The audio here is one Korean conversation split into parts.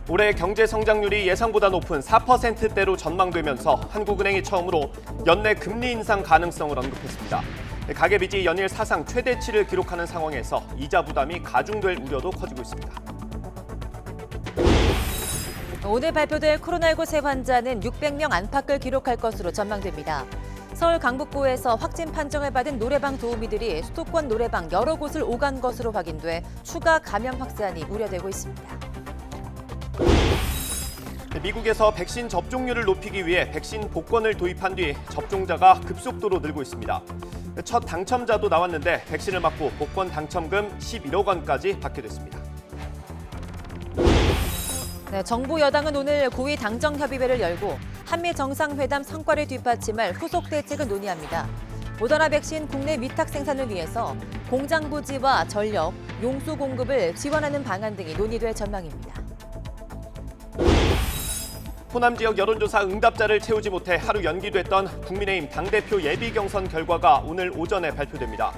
올해 경제 성장률이 예상보다 높은 4%대로 전망되면서 한국은행이 처음으로 연내 금리 인상 가능성을 언급했습니다. 가계빚이 연일 사상 최대치를 기록하는 상황에서 이자 부담이 가중될 우려도 커지고 있습니다. 오늘 발표될 코로나19 새 환자는 600명 안팎을 기록할 것으로 전망됩니다. 서울 강북구에서 확진 판정을 받은 노래방 도우미들이 수도권 노래방 여러 곳을 오간 것으로 확인돼 추가 감염 확산이 우려되고 있습니다. 미국에서 백신 접종률을 높이기 위해 백신 복권을 도입한 뒤 접종자가 급속도로 늘고 있습니다. 첫 당첨자도 나왔는데 백신을 맞고 복권 당첨금 11억 원까지 받게 됐습니다. 네, 정부 여당은 오늘 고위 당정협의회를 열고 한미 정상회담 성과를 뒷받침할 후속 대책을 논의합니다. 모더나 백신 국내 위탁 생산을 위해서 공장 부지와 전력, 용수 공급을 지원하는 방안 등이 논의될 전망입니다. 호남 지역 여론조사 응답자를 채우지 못해 하루 연기됐던 국민의힘 당대표 예비 경선 결과가 오늘 오전에 발표됩니다.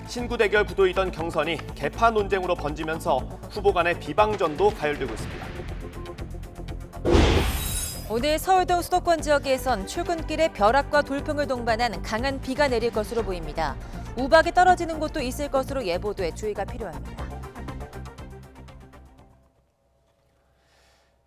신구 대결 구도이던 경선이 개파 논쟁으로 번지면서 후보 간의 비방전도 가열되고 있습니다. 오늘 서울동 수도권 지역에선 출근길에 벼락과 돌풍을 동반한 강한 비가 내릴 것으로 보입니다. 우박이 떨어지는 곳도 있을 것으로 예보돼 주의가 필요합니다.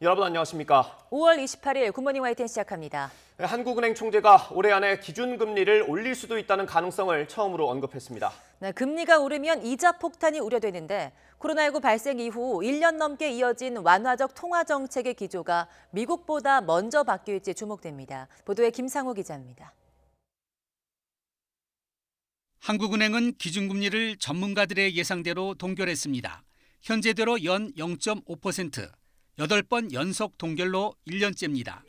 여러분 안녕하십니까? 5월 28일 굿모닝 YTN 시작합니다. 한국은행 총재가 올해 안에 기준금리를 올릴 수도 있다는 가능성을 처음으로 언급했습니다. 네, 금리가 오르면 이자 폭탄이 우려되는데 코로나19 발생 이후 1년 넘게 이어진 완화적 통화 정책의 기조가 미국보다 먼저 바뀔지 주목됩니다. 보도에 김상호 기자입니다. 한국은행은 기준금리를 전문가들의 예상대로 동결했습니다. 현재대로 연 0.5%, 8번 연속 동결로 1년째입니다.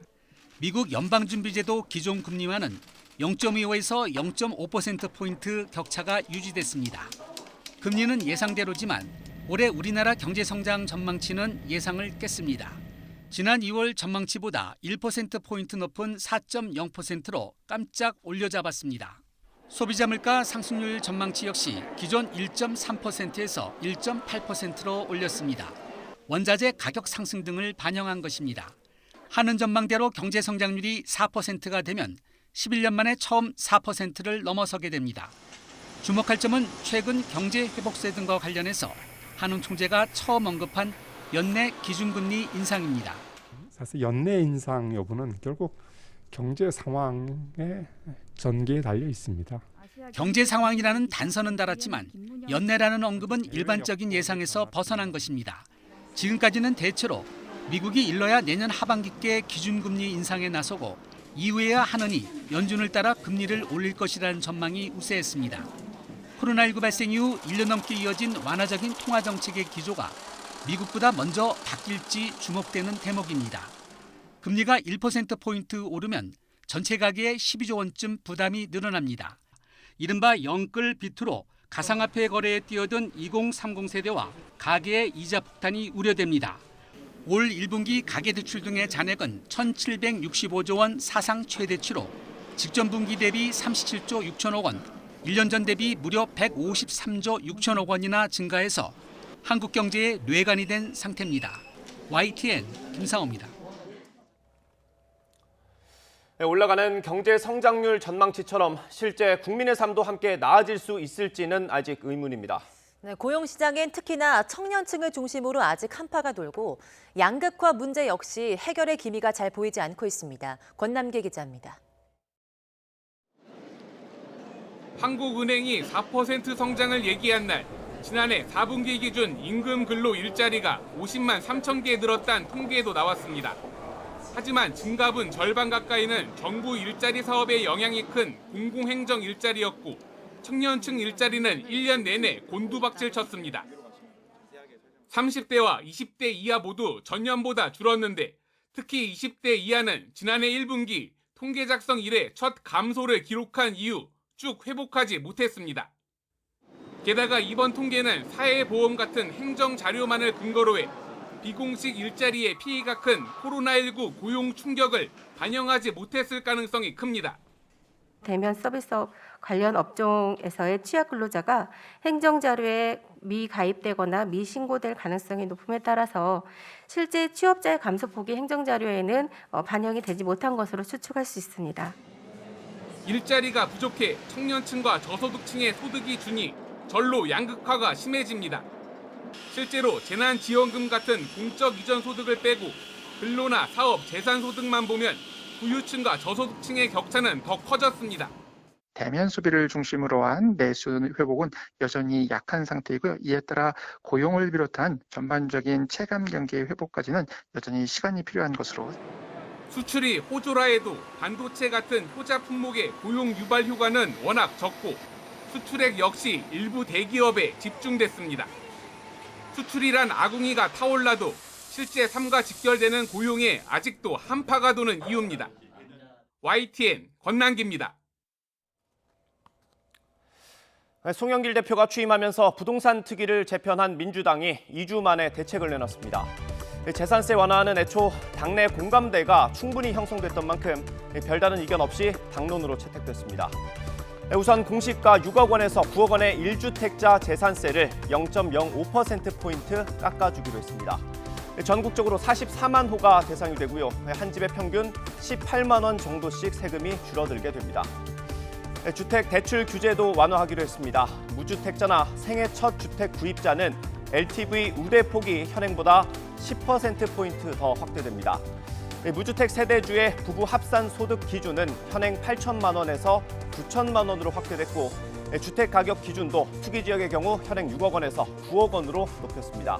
미국 연방준비제도 기존금리와는 0.25에서 0.5%포인트 격차가 유지됐습니다. 금리는 예상대로지만 올해 우리나라 경제성장 전망치는 예상을 깼습니다. 지난 2월 전망치보다 1%포인트 높은 4.0%로 깜짝 올려잡았습니다. 소비자 물가 상승률 전망치 역시 기존 1.3%에서 1.8%로 올렸습니다. 원자재 가격 상승 등을 반영한 것입니다. 하는 전망대로 경제 성장률이 4%가 되면 11년 만에 처음 4%를 넘어서게 됩니다. 주목할 점은 최근 경제 회복세 등과 관련해서 한은 총재가 처음 언급한 연내 기준금리 인상입니다. 사실 연내 인상 여부는 결국 경제 상황의 전개에 달려 있습니다. 경제 상황이라는 단서는 달았지만 연내라는 언급은 일반적인 예상에서 벗어난 것입니다. 지금까지는 대체로 미국이 일러야 내년 하반기께 기준금리 인상에 나서고 이후에야 하느니 연준을 따라 금리를 올릴 것이라는 전망이 우세했습니다. 코로나19 발생 이후 1년 넘게 이어진 완화적인 통화정책의 기조가 미국보다 먼저 바뀔지 주목되는 대목입니다. 금리가 1%포인트 오르면 전체 가계에 12조 원쯤 부담이 늘어납니다. 이른바 영끌 비트로 가상화폐 거래에 뛰어든 2030 세대와 가계의 이자 폭탄이 우려됩니다. 올 1분기 가계대출 등의 잔액은 1,765조 원 사상 최대치로 직전 분기 대비 37조 6천억 원, 1년 전 대비 무려 153조 6천억 원이나 증가해서 한국 경제의 뇌관이 된 상태입니다. YTN 김상호입니다. 올라가는 경제 성장률 전망치처럼 실제 국민의 삶도 함께 나아질 수 있을지는 아직 의문입니다. 네, 고용시장엔 특히나 청년층을 중심으로 아직 한파가 돌고 양극화 문제 역시 해결의 기미가 잘 보이지 않고 있습니다. 권남계 기자입니다. 한국은행이 4% 성장을 얘기한 날, 지난해 4분기 기준 임금 근로 일자리가 50만 3천 개 늘었다는 통계도 나왔습니다. 하지만 증가분 절반 가까이는 정부 일자리 사업에 영향이 큰 공공행정 일자리였고 청년층 일자리는 1년 내내 곤두박질 쳤습니다. 30대와 20대 이하 모두 전년보다 줄었는데 특히 20대 이하는 지난해 1분기 통계 작성 이래 첫 감소를 기록한 이후 쭉 회복하지 못했습니다. 게다가 이번 통계는 사회보험 같은 행정 자료만을 근거로 해 비공식 일자리의 피해가 큰 코로나19 고용 충격을 반영하지 못했을 가능성이 큽니다. 대면 서비스업 관련 업종에서의 취약 근로자가 행정자료에 미가입되거나 미신고될 가능성이 높음에 따라서 실제 취업자의 감소폭이 행정자료에는 반영이 되지 못한 것으로 추측할 수 있습니다. 일자리가 부족해 청년층과 저소득층의 소득이 주니 절로 양극화가 심해집니다. 실제로 재난지원금 같은 공적 이전 소득을 빼고 근로나 사업, 재산소득만 보면 부유층과 저소득층의 격차는 더 커졌습니다. 대면 소비를 중심으로 한 내수 회복은 여전히 약한 상태이고요. 이에 따라 고용을 비롯한 전반적인 체감 경기의 회복까지는 여전히 시간이 필요한 것으로. 수출이 호조라 해도 반도체 같은 효자 품목의 고용 유발 효과는 워낙 적고 수출액 역시 일부 대기업에 집중됐습니다. 수출이란 아궁이가 타올라도 실제 삶과 직결되는 고용에 아직도 한파가 도는 이유입니다. YTN 권남기입니다. 송영길 대표가 취임하면서 부동산 특위를 재편한 민주당이 2주 만에 대책을 내놨습니다. 재산세 완화는 애초 당내 공감대가 충분히 형성됐던 만큼 별다른 이견 없이 당론으로 채택됐습니다. 우선 공시가 6억 원에서 9억 원의 1주택자 재산세를 0.05%포인트 깎아주기로 했습니다. 전국적으로 44만 호가 대상이 되고요. 한 집에 평균 18만 원 정도씩 세금이 줄어들게 됩니다. 주택 대출 규제도 완화하기로 했습니다. 무주택자나 생애 첫 주택 구입자는 LTV 우대폭이 현행보다 10%포인트 더 확대됩니다. 무주택 세대주의 부부 합산 소득 기준은 현행 8천만 원에서 9천만 원으로 확대됐고 주택 가격 기준도 투기 지역의 경우 현행 6억 원에서 9억 원으로 높였습니다.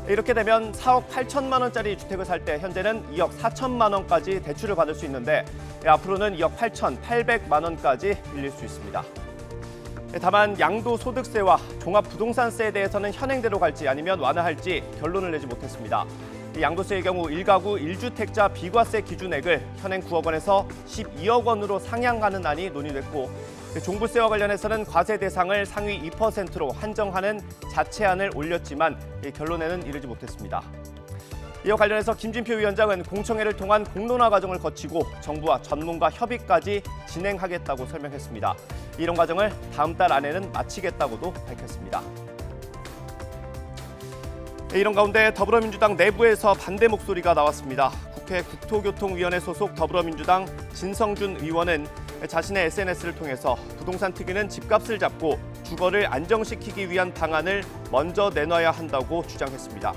이렇게 되면 4억 8천만 원짜리 주택을 살 때 현재는 2억 4천만 원까지 대출을 받을 수 있는데 앞으로는 2억 8,800만 원까지 빌릴 수 있습니다. 다만 양도소득세와 종합부동산세에 대해서는 현행대로 갈지 아니면 완화할지 결론을 내지 못했습니다. 양도세의 경우 1가구 1주택자 비과세 기준액을 현행 9억 원에서 12억 원으로 상향하는 안이 논의됐고 종부세와 관련해서는 과세 대상을 상위 2%로 한정하는 자체안을 올렸지만 결론에는 이르지 못했습니다. 이와 관련해서 김진표 위원장은 공청회를 통한 공론화 과정을 거치고 정부와 전문가 협의까지 진행하겠다고 설명했습니다. 이런 과정을 다음 달 안에는 마치겠다고도 밝혔습니다. 이런 가운데 더불어민주당 내부에서 반대 목소리가 나왔습니다. 국회 국토교통위원회 소속 더불어민주당 진성준 의원은 자신의 SNS를 통해서 부동산 특위는 집값을 잡고 주거를 안정시키기 위한 방안을 먼저 내놔야 한다고 주장했습니다.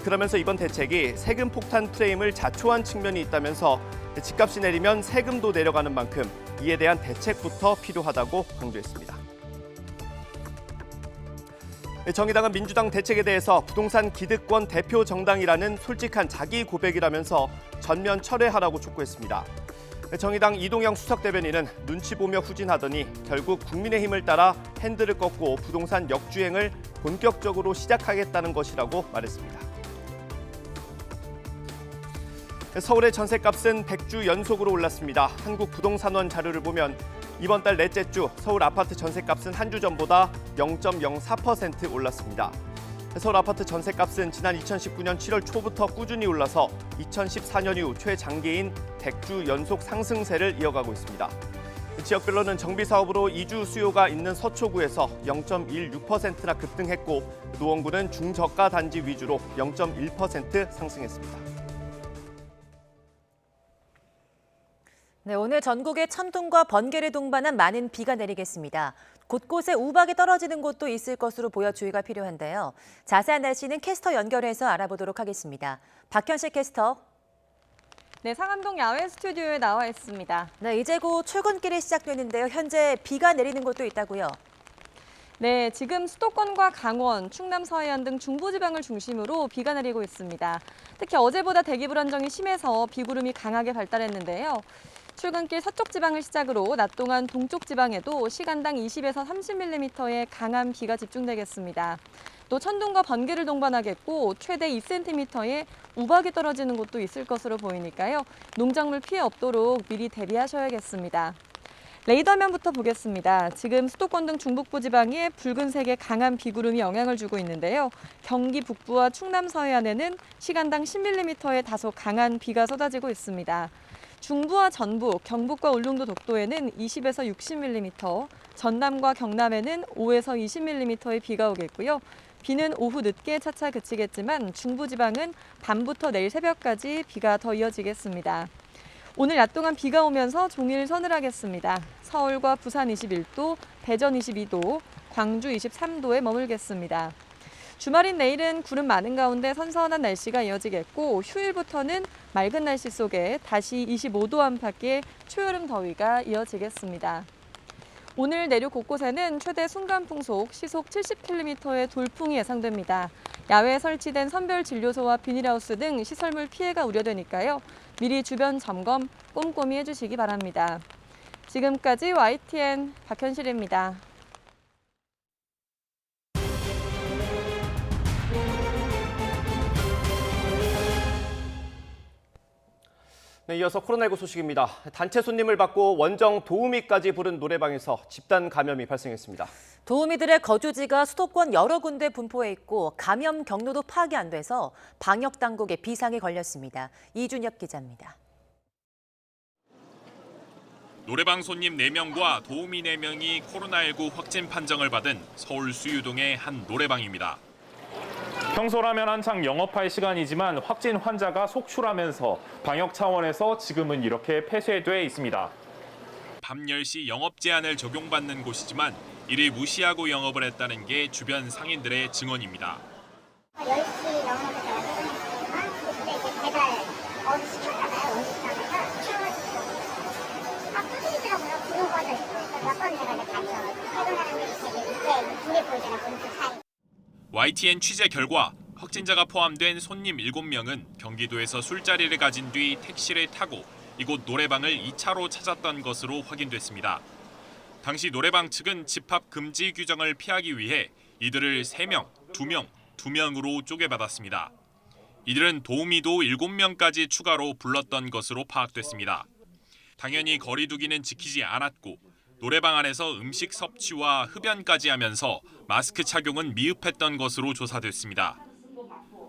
그러면서 이번 대책이 세금 폭탄 프레임을 자초한 측면이 있다면서 집값이 내리면 세금도 내려가는 만큼 이에 대한 대책부터 필요하다고 강조했습니다. 정의당은 민주당 대책에 대해서 부동산 기득권 대표 정당이라는 솔직한 자기 고백이라면서 전면 철회하라고 촉구했습니다. 정의당 이동영 수석대변인은 눈치 보며 후진하더니 결국 국민의힘을 따라 핸들을 꺾고 부동산 역주행을 본격적으로 시작하겠다는 것이라고 말했습니다. 서울의 전셋값은 100주 연속으로 올랐습니다. 한국부동산원 자료를 보면 이번 달 넷째 주 서울 아파트 전셋값은 한 주 전보다 0.04% 올랐습니다. 서울 아파트 전셋값은 지난 2019년 7월 초부터 꾸준히 올라서 2014년 이후 최장기인 100주 연속 상승세를 이어가고 있습니다. 지역별로는 정비사업으로 이주 수요가 있는 서초구에서 0.16%나 급등했고 노원구는 중저가 단지 위주로 0.1% 상승했습니다. 네, 오늘 전국에 천둥과 번개를 동반한 많은 비가 내리겠습니다. 곳곳에 우박이 떨어지는 곳도 있을 것으로 보여 주의가 필요한데요. 자세한 날씨는 캐스터 연결해서 알아보도록 하겠습니다. 박현식 캐스터. 네, 상암동 야외 스튜디오에 나와 있습니다. 네, 이제 곧 출근길이 시작되는데요. 현재 비가 내리는 곳도 있다고요. 네, 지금 수도권과 강원, 충남 서해안 등 중부지방을 중심으로 비가 내리고 있습니다. 특히 어제보다 대기 불안정이 심해서 비구름이 강하게 발달했는데요. 출근길 서쪽 지방을 시작으로 낮 동안 동쪽 지방에도 시간당 20에서 30mm의 강한 비가 집중되겠습니다. 또 천둥과 번개를 동반하겠고 최대 2cm의 우박이 떨어지는 곳도 있을 것으로 보이니까요. 농작물 피해 없도록 미리 대비하셔야겠습니다. 레이더면부터 보겠습니다. 지금 수도권 등 중북부 지방에 붉은색의 강한 비구름이 영향을 주고 있는데요. 경기 북부와 충남 서해안에는 시간당 10mm의 다소 강한 비가 쏟아지고 있습니다. 중부와 전북, 경북과 울릉도 독도에는 20에서 60mm, 전남과 경남에는 5에서 20mm의 비가 오겠고요. 비는 오후 늦게 차차 그치겠지만 중부지방은 밤부터 내일 새벽까지 비가 더 이어지겠습니다. 오늘 낮 동안 비가 오면서 종일 서늘하겠습니다. 서울과 부산 21도, 대전 22도, 광주 23도에 머물겠습니다. 주말인 내일은 구름 많은 가운데 선선한 날씨가 이어지겠고 휴일부터는 맑은 날씨 속에 다시 25도 안팎의 초여름 더위가 이어지겠습니다. 오늘 내륙 곳곳에는 최대 순간풍속 시속 70km의 돌풍이 예상됩니다. 야외에 설치된 선별진료소와 비닐하우스 등 시설물 피해가 우려되니까요. 미리 주변 점검 꼼꼼히 해주시기 바랍니다. 지금까지 YTN 박현실입니다. 네, 이어서 코로나19 소식입니다. 단체 손님을 받고 원정 도우미까지 부른 노래방에서 집단 감염이 발생했습니다. 도우미들의 거주지가 수도권 여러 군데 분포해 있고 감염 경로도 파악이 안 돼서 방역 당국에 비상이 걸렸습니다. 이준엽 기자입니다. 노래방 손님 4명과 도우미 4명이 코로나19 확진 판정을 받은 서울 수유동의 한 노래방입니다. 평소라면 한창 영업할 시간이지만 확진 환자가 속출하면서 방역 차원에서 지금은 이렇게 폐쇄돼 있습니다. 밤 10시 영업 제한을 적용받는 곳이지만 이를 무시하고 영업을 했다는 게 주변 상인들의 증언입니다. 10시 영업을 했지만 그때 이제 배달 시켰잖아요. 음식점에서 추워지고 막 터지더라고요. 불은 꺼져 있고 몇 번 제가 이제 봤죠. 퇴근하는 이게 눈에 보이잖아요. 그 사이. YTN 취재 결과 확진자가 포함된 손님 7명은 경기도에서 술자리를 가진 뒤 택시를 타고 이곳 노래방을 2차로 찾았던 것으로 확인됐습니다. 당시 노래방 측은 집합 금지 규정을 피하기 위해 이들을 3명, 2명, 2명으로 쪼개받았습니다. 이들은 도우미도 7명까지 추가로 불렀던 것으로 파악됐습니다. 당연히 거리 두기는 지키지 않았고 노래방 안에서 음식 섭취와 흡연까지 하면서 마스크 착용은 미흡했던 것으로 조사됐습니다.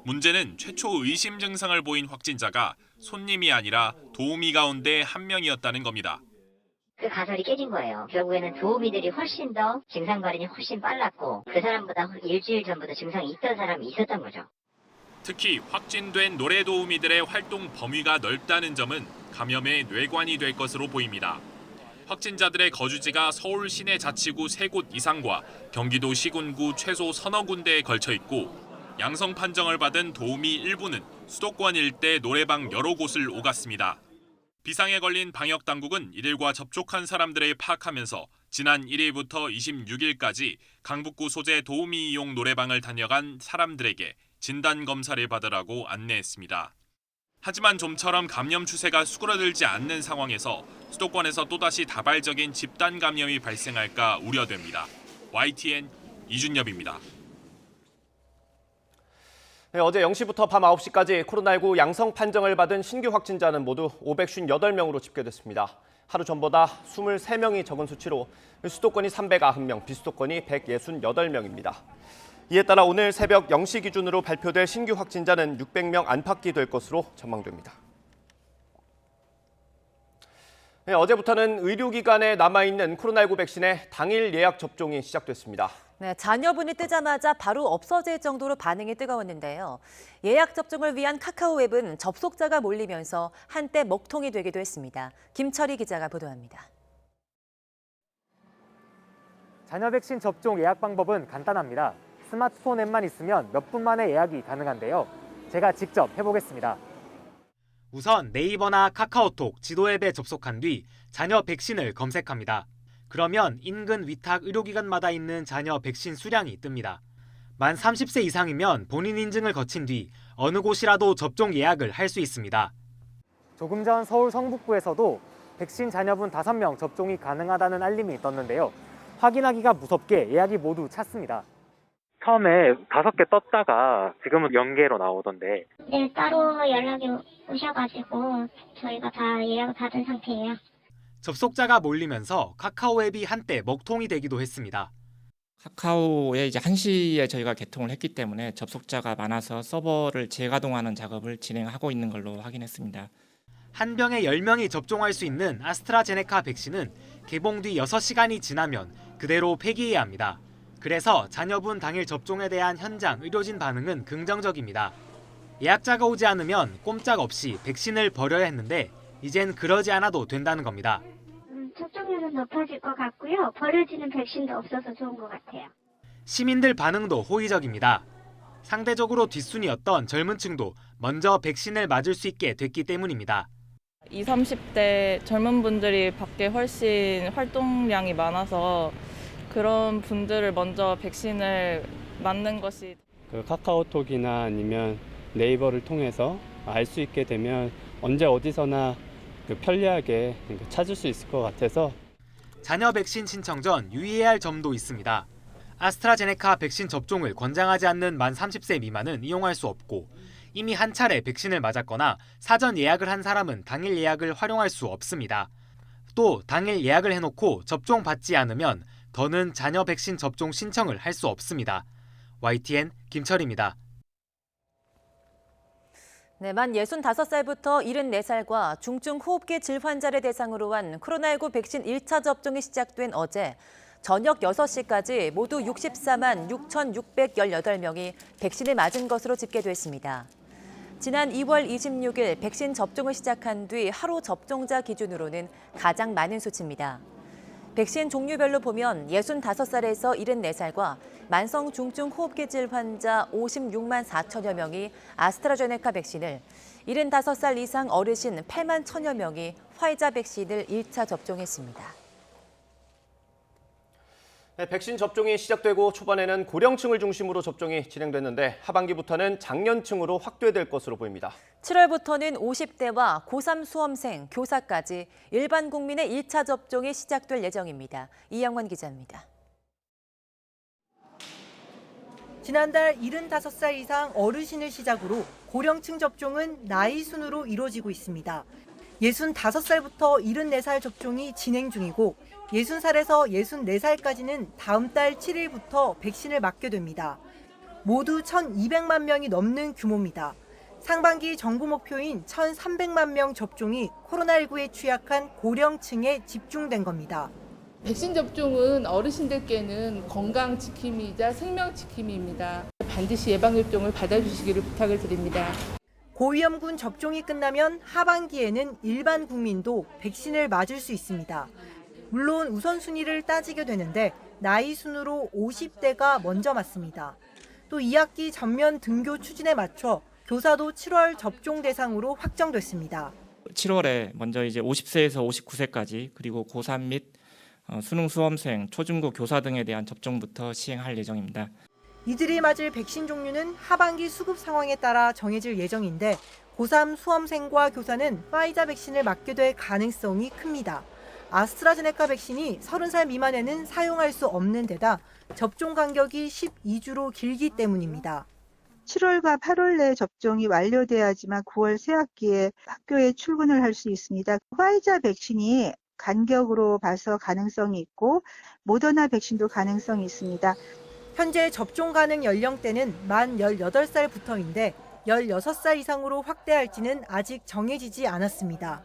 문제는 최초 의심 증상을 보인 확진자가 손님이 아니라 도우미 가운데 한 명이었다는 겁니다. 그 가설이 깨진 거예요. 결국에는 도우미들이 훨씬 더 증상 발현이 훨씬 빨랐고 그 사람보다 일주일 전부터 증상이 있던 사람이 있었던 거죠. 특히 확진된 노래 도우미들의 활동 범위가 넓다는 점은 감염의 뇌관이 될 것으로 보입니다. 확진자들의 거주지가 서울 시내 자치구 3곳 이상과 경기도 시군구 최소 서너 군데에 걸쳐 있고 양성 판정을 받은 도우미 일부는 수도권 일대 노래방 여러 곳을 오갔습니다. 비상에 걸린 방역당국은 이들과 접촉한 사람들을 파악하면서 지난 1일부터 26일까지 강북구 소재 도우미 이용 노래방을 다녀간 사람들에게 진단검사를 받으라고 안내했습니다. 하지만 좀처럼 감염 추세가 수그러들지 않는 상황에서 수도권에서 또다시 다발적인 집단 감염이 발생할까 우려됩니다. YTN 이준엽입니다. 네, 어제 0시부터 밤 9시까지 코로나19 양성 판정을 받은 신규 확진자는 모두 558명으로 집계됐습니다. 하루 전보다 23명이 적은 수치로 수도권이 390명, 비수도권이 168명입니다. 이에 따라 오늘 새벽 0시 기준으로 발표될 신규 확진자는 600명 안팎이 될 것으로 전망됩니다. 네, 어제부터는 의료기관에 남아있는 코로나19 백신의 당일 예약 접종이 시작됐습니다. 네, 자녀분이 뜨자마자 바로 없어질 정도로 반응이 뜨거웠는데요. 예약 접종을 위한 카카오 앱은 접속자가 몰리면서 한때 먹통이 되기도 했습니다. 김철희 기자가 보도합니다. 자녀 백신 접종 예약 방법은 간단합니다. 스마트폰 앱만 있으면 몇 분 만에 예약이 가능한데요. 제가 직접 해보겠습니다. 우선 네이버나 카카오톡 지도 앱에 접속한 뒤 자녀 백신을 검색합니다. 그러면 인근 위탁 의료기관마다 있는 자녀 백신 수량이 뜹니다. 만 30세 이상이면 본인 인증을 거친 뒤 어느 곳이라도 접종 예약을 할 수 있습니다. 조금 전 서울 성북구에서도 백신 자녀분 5명 접종이 가능하다는 알림이 떴는데요. 확인하기가 무섭게 예약이 모두 찼습니다. 처음에 5개 떴다가 지금은 0개로 나오던데. 네, 따로 연락이 오셔가지고 저희가 다 예약을 받은 상태예요. 접속자가 몰리면서 카카오 앱이 한때 먹통이 되기도 했습니다. 카카오에 이제 1시에 저희가 개통을 했기 때문에 접속자가 많아서 서버를 재가동하는 작업을 진행하고 있는 걸로 확인했습니다. 한 병에 10명이 접종할 수 있는 아스트라제네카 백신은 개봉 뒤 6시간이 지나면 그대로 폐기해야 합니다. 그래서 자녀분 당일 접종에 대한 현장 의료진 반응은 긍정적입니다. 예약자가 오지 않으면 꼼짝없이 백신을 버려야 했는데 이젠 그러지 않아도 된다는 겁니다. 접종률은 높아질 것 같고요. 버려지는 백신도 없어서 좋은 것 같아요. 시민들 반응도 호의적입니다. 상대적으로 뒷순이었던 젊은 층도 먼저 백신을 맞을 수 있게 됐기 때문입니다. 20, 30대 젊은 분들이 밖에 훨씬 활동량이 많아서 그런 분들을 먼저 백신을 맞는 것이 카카오톡이나 아니면 네이버를 통해서 알 수 있게 되면 언제 어디서나 편리하게 찾을 수 있을 것 같아서 자녀 백신 신청 전 유의해야 할 점도 있습니다. 아스트라제네카 백신 접종을 권장하지 않는 만 30세 미만은 이용할 수 없고 이미 한 차례 백신을 맞았거나 사전 예약을 한 사람은 당일 예약을 활용할 수 없습니다. 또 당일 예약을 해놓고 접종 받지 않으면 더는 자녀 백신 접종 신청을 할 수 없습니다. YTN 김철입니다. 네, 만 65살부터 74살과 중증 호흡기 질 환자를 대상으로 한 코로나19 백신 1차 접종이 시작된 어제 저녁 6시까지 모두 64만 6,618명이 백신을 맞은 것으로 집계됐습니다. 지난 2월 26일 백신 접종을 시작한 뒤 하루 접종자 기준으로는 가장 많은 수치입니다. 백신 종류별로 보면 65살에서 74살과 만성 중증 호흡기질 환자 56만 4천여 명이 아스트라제네카 백신을, 75살 이상 어르신 8만 1천여 명이 화이자 백신을 1차 접종했습니다. 네, 백신 접종이 시작되고 초반에는 고령층을 중심으로 접종이 진행됐는데 하반기부터는 장년층으로 확대될 것으로 보입니다. 7월부터는 50대와 고3 수험생, 교사까지 일반 국민의 1차 접종이 시작될 예정입니다. 이영환 기자입니다. 지난달 75살 이상 어르신을 시작으로 고령층 접종은 나이 순으로 이루어지고 있습니다. 65살부터 74살 접종이 진행 중이고 60살에서 64살까지는 다음 달 7일부터 백신을 맞게 됩니다. 모두 1,200만 명이 넘는 규모입니다. 상반기 정부 목표인 1,300만 명 접종이 코로나19에 취약한 고령층에 집중된 겁니다. 백신 접종은 어르신들께는 건강 지킴이자 생명 지킴이입니다. 반드시 예방접종을 받아주시기를 부탁을 드립니다. 고위험군 접종이 끝나면 하반기에는 일반 국민도 백신을 맞을 수 있습니다. 물론 우선순위를 따지게 되는데 나이 순으로 50대가 먼저 맞습니다. 또 2학기 전면 등교 추진에 맞춰 교사도 7월 접종 대상으로 확정됐습니다. 7월에 먼저 이제 50세에서 59세까지 그리고 고3 및 수능 수험생, 초중고 교사 등에 대한 접종부터 시행할 예정입니다. 이들이 맞을 백신 종류는 하반기 수급 상황에 따라 정해질 예정인데 고3 수험생과 교사는 화이자 백신을 맞게 될 가능성이 큽니다. 아스트라제네카 백신이 30살 미만에는 사용할 수 없는 데다 접종 간격이 12주로 길기 때문입니다. 7월과 8월 내에 접종이 완료돼야지만 9월 새학기에 학교에 출근을 할 수 있습니다. 화이자 백신이 간격으로 봐서 가능성이 있고 모더나 백신도 가능성이 있습니다. 현재 접종 가능 연령대는 만 18살부터인데 16살 이상으로 확대할지는 아직 정해지지 않았습니다.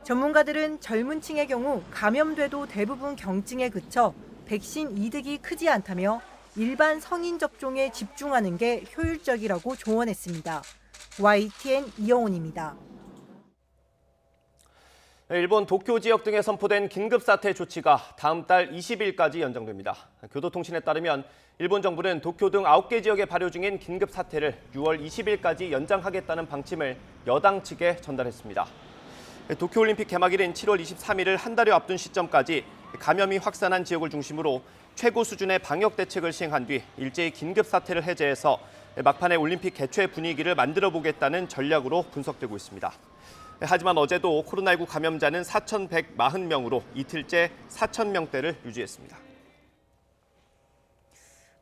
전문가들은 젊은 층의 경우 감염돼도 대부분 경증에 그쳐 백신 이득이 크지 않다며 일반 성인 접종에 집중하는 게 효율적이라고 조언했습니다. YTN 이영훈입니다. 일본 도쿄 지역 등에 선포된 긴급사태 조치가 다음 달 20일까지 연장됩니다. 교도통신에 따르면 일본 정부는 도쿄 등 9개 지역에 발효 중인 긴급사태를 6월 20일까지 연장하겠다는 방침을 여당 측에 전달했습니다. 도쿄올림픽 개막일인 7월 23일을 한 달여 앞둔 시점까지 감염이 확산한 지역을 중심으로 최고 수준의 방역 대책을 시행한 뒤 일제히 긴급사태를 해제해서 막판에 올림픽 개최 분위기를 만들어보겠다는 전략으로 분석되고 있습니다. 하지만 어제도 코로나19 감염자는 4,140명으로 이틀째 4,000명대를 유지했습니다.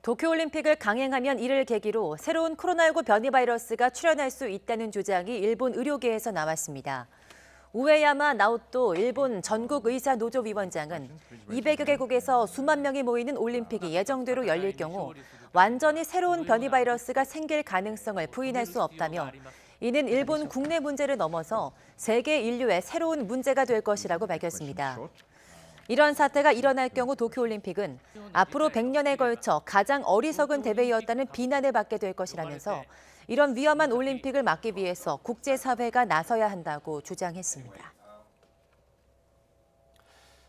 도쿄올림픽을 강행하면 이를 계기로 새로운 코로나19 변이 바이러스가 출현할 수 있다는 주장이 일본 의료계에서 나왔습니다. 우에야마 나오토 일본 전국의사노조위원장은 200여 개국에서 수만 명이 모이는 올림픽이 예정대로 열릴 경우 완전히 새로운 변이 바이러스가 생길 가능성을 부인할 수 없다며 이는 일본 국내 문제를 넘어서 세계 인류의 새로운 문제가 될 것이라고 밝혔습니다. 이런 사태가 일어날 경우 도쿄올림픽은 앞으로 100년에 걸쳐 가장 어리석은 대회였다는 비난을 받게 될 것이라면서 이런 위험한 올림픽을 막기 위해서 국제사회가 나서야 한다고 주장했습니다.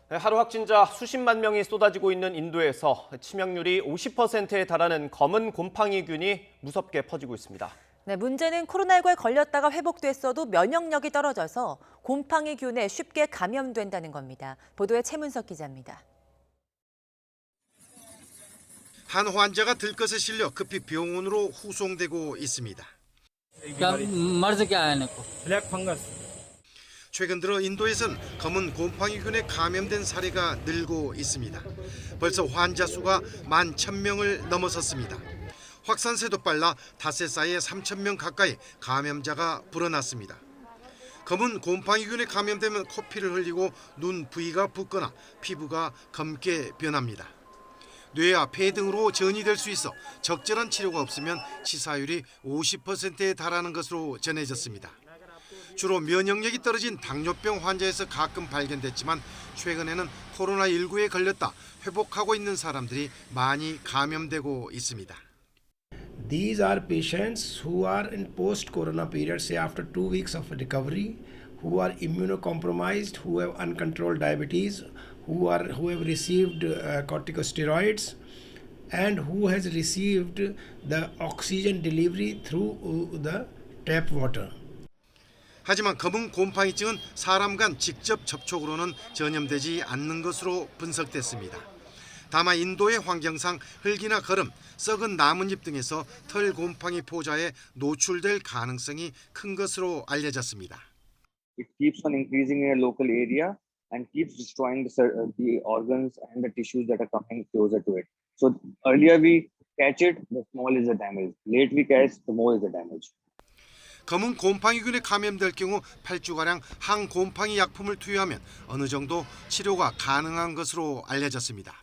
하루 확진자 수십만 명이 쏟아지고 있는 인도에서 치명률이 50%에 달하는 검은 곰팡이균이 무섭게 퍼지고 있습니다. 네, 문제는 코로나19에 걸렸다가 회복됐어도 면역력이 떨어져서 곰팡이균에 쉽게 감염된다는 겁니다. 보도에 최문석 기자입니다. 한 환자가 들것에 실려 급히 병원으로 후송되고 있습니다. 최근 들어 인도에선 검은 곰팡이균에 감염된 사례가 늘고 있습니다. 벌써 환자 수가 11,000명을 넘어섰습니다. 확산세도 빨라 닷새 사이에 3,000명 가까이 감염자가 불어났습니다. 검은 곰팡이균에 감염되면 코피를 흘리고 눈 부위가 붓거나 피부가 검게 변합니다. 뇌와 폐 등으로 전이될 수 있어 적절한 치료가 없으면 치사율이 50%에 달하는 것으로 전해졌습니다. 주로 면역력이 떨어진 당뇨병 환자에서 가끔 발견됐지만 최근에는 코로나19에 걸렸다 회복하고 있는 사람들이 많이 감염되고 있습니다. These are patients who are in post-corona period, say after 2 weeks of recovery, who are immunocompromised, who have uncontrolled diabetes, who have received corticosteroids, and who has received the oxygen delivery through the tap water. 하지만 검은 곰팡이증은 사람 간 직접 접촉으로는 전염되지 않는 것으로 분석됐습니다. 다만 인도의 환경상 흙이나 거름, 썩은 나뭇잎 등에서 털 곰팡이 포자에 노출될 가능성이 큰 것으로 알려졌습니다. It keeps on increasing in a local area and keeps destroying the organs and the tissues that are coming closer to it. So earlier we catch it, the small is the damage. Late we catch, the more is the damage. 검은 곰팡이균에 감염될 경우 8주가량 항곰팡이 약품을 투여하면 어느 정도 치료가 가능한 것으로 알려졌습니다.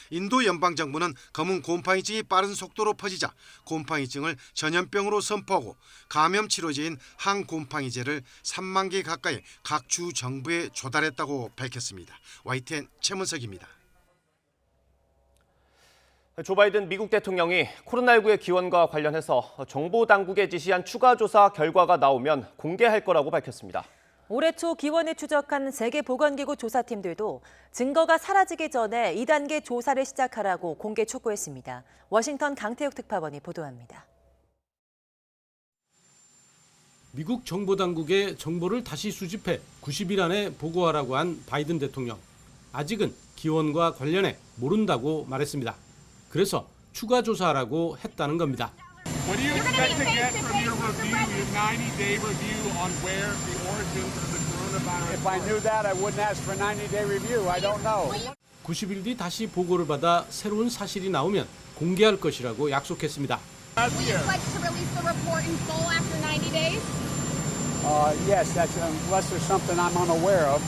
인도 연방정부는 검은 곰팡이증이 빠른 속도로 퍼지자 곰팡이증을 전염병으로 선포하고 감염 치료제인 항곰팡이제를 3만 개 가까이 각 주 정부에 조달했다고 밝혔습니다. YTN 최문석입니다. 조 바이든 미국 대통령이 코로나19의 기원과 관련해서 정보당국에 지시한 추가 조사 결과가 나오면 공개할 거라고 밝혔습니다. 올해 초 기원을 추적한 세계보건기구 조사팀들도 증거가 사라지기 전에 2단계 조사를 시작하라고 공개 촉구했습니다. 워싱턴 강태욱 특파원이 보도합니다. 미국 정보당국에 정보를 다시 수집해 90일 안에 보고하라고 한 바이든 대통령. 아직은 기원과 관련해 모른다고 말했습니다. 그래서 추가 조사하라고 했다는 겁니다. What do you expect to get from your review, your 90-day review on where the origins of the coronavirus? If I knew that, I wouldn't ask for a 90-day review. I don't know. 90일 뒤 다시 보고를 받아 새로운 사실이 나오면 공개할 것이라고 약속했습니다. Would you like to release the report in full after 90 days? Yes, that's unless there's something I'm unaware of.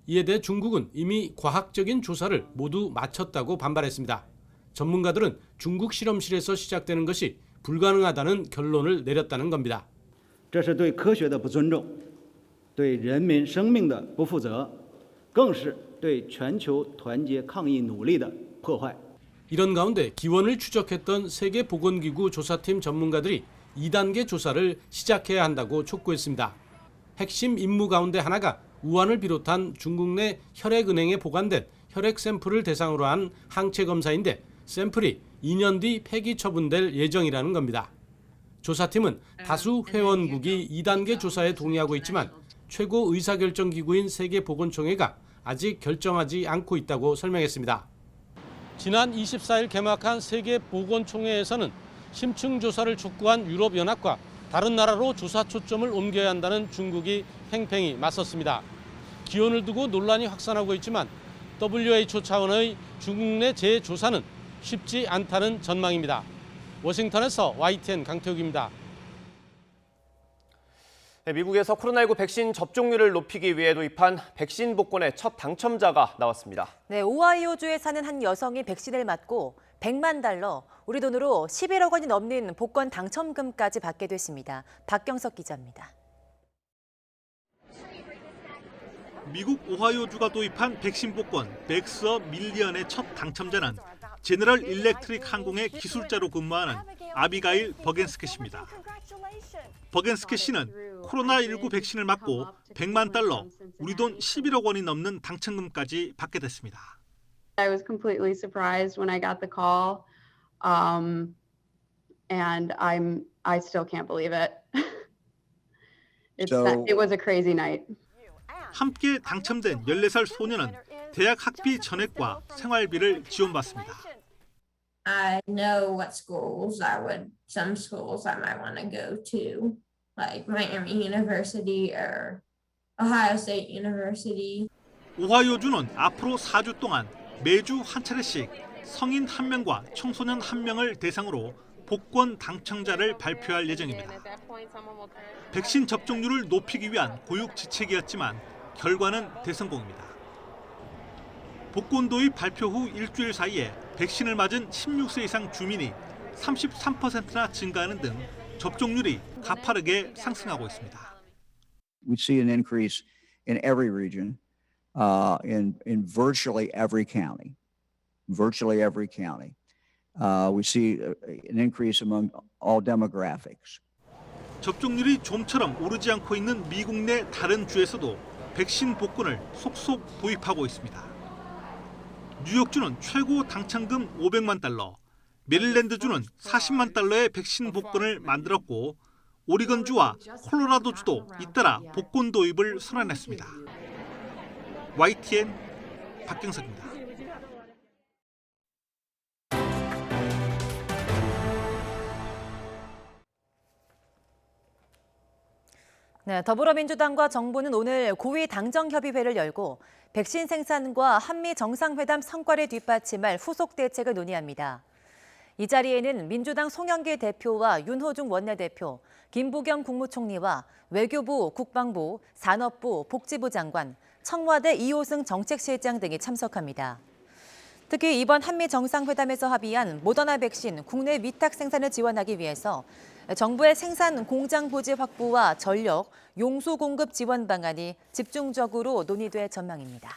이에 대해 중국은 이미 과학적인 조사를 모두 마쳤다고 반발했습니다. 전문가들은 중국 실험실에서 시작되는 것이 불가능하다는 결론을 내렸다는 겁니다. 这是对科学的不尊重，对人民生命的不负责，更是对全球团结抗疫努力的破坏. 이런 가운데 기원을 추적했던 세계보건기구 조사팀 전문가들이 2단계 조사를 시작해야 한다고 촉구했습니다. 핵심 임무 가운데 하나가 우한을 비롯한 중국 내 혈액은행에 보관된 혈액 샘플을 대상으로 한 항체 검사인데 샘플이 2년 뒤 폐기 처분될 예정이라는 겁니다. 조사팀은 다수 회원국이 2단계 조사에 동의하고 있지만 최고 의사결정기구인 세계보건총회가 아직 결정하지 않고 있다고 설명했습니다. 지난 24일 개막한 세계보건총회에서는 심층 조사를 촉구한 유럽연합과 다른 나라로 조사 초점을 옮겨야 한다는 중국이 팽팽히 맞섰습니다. 기원을 두고 논란이 확산하고 있지만 WHO 차원의 중국 내 재조사는 쉽지 않다는 전망입니다. 워싱턴에서 YTN 강태욱입니다. 미국에서 코로나19 백신 접종률을 높이기 위해 도입한 백신 복권의 첫 당첨자가 나왔습니다. 네, 오하이오주에 사는 한 여성이 백신을 맞고 100만 달러, 우리 돈으로 11억 원이 넘는 복권 당첨금까지 받게 됐습니다. 박경석 기자입니다. 미국 오하이오주가 도입한 백신 복권 백스어 밀리언의 첫 당첨자는 제너럴 일렉트릭 항공의 기술자로 근무하는 아비가일 버겐스케 씨입니다. 버겐스케 씨는 코로나19 백신을 맞고 100만 달러, 우리 돈 11억 원이 넘는 당첨금까지 받게 됐습니다. I was completely surprised when I got the call, and I still can't believe it. It was a crazy night. 함께 당첨된 14살 소녀는 대학 학비 전액과 생활비를 지원받습니다. I know what schools some schools I might want to go to, like Miami University or Ohio State University. 오하이오주는 앞으로 4주 동안 매주 한 차례씩 성인 1명과 청소년 1명을 대상으로 복권 당첨자를 발표할 예정입니다. 백신 접종률을 높이기 위한 고육지책이었지만 결과는 대성공입니다. 복권 도입 발표 후 일주일 사이에 백신을 맞은 16세 이상 주민이 33%나 증가하는 등 접종률이 가파르게 상승하고 있습니다. We see an increase in every region, in virtually every county. We see an increase among all demographics. 접종률이 좀처럼 오르지 않고 있는 미국 내 다른 주에서도 백신 복권을 속속 도입하고 있습니다. 뉴욕주는 최고 당첨금 500만 달러, 메릴랜드주는 40만 달러의 백신 복권을 만들었고 오리건주와 콜로라도주도 잇따라 복권 도입을 선언했습니다. YTN 박경석입니다. 네, 더불어민주당과 정부는 오늘 고위 당정협의회를 열고 백신 생산과 한미 정상회담 성과를 뒷받침할 후속 대책을 논의합니다. 이 자리에는 민주당 송영길 대표와 윤호중 원내대표, 김부겸 국무총리와 외교부, 국방부, 산업부, 복지부 장관, 청와대 이호승 정책실장 등이 참석합니다. 특히 이번 한미 정상회담에서 합의한 모더나 백신 국내 위탁 생산을 지원하기 위해서 정부의 생산 공장 부지 확보와 전력, 용수 공급 지원 방안이 집중적으로 논의될 전망입니다.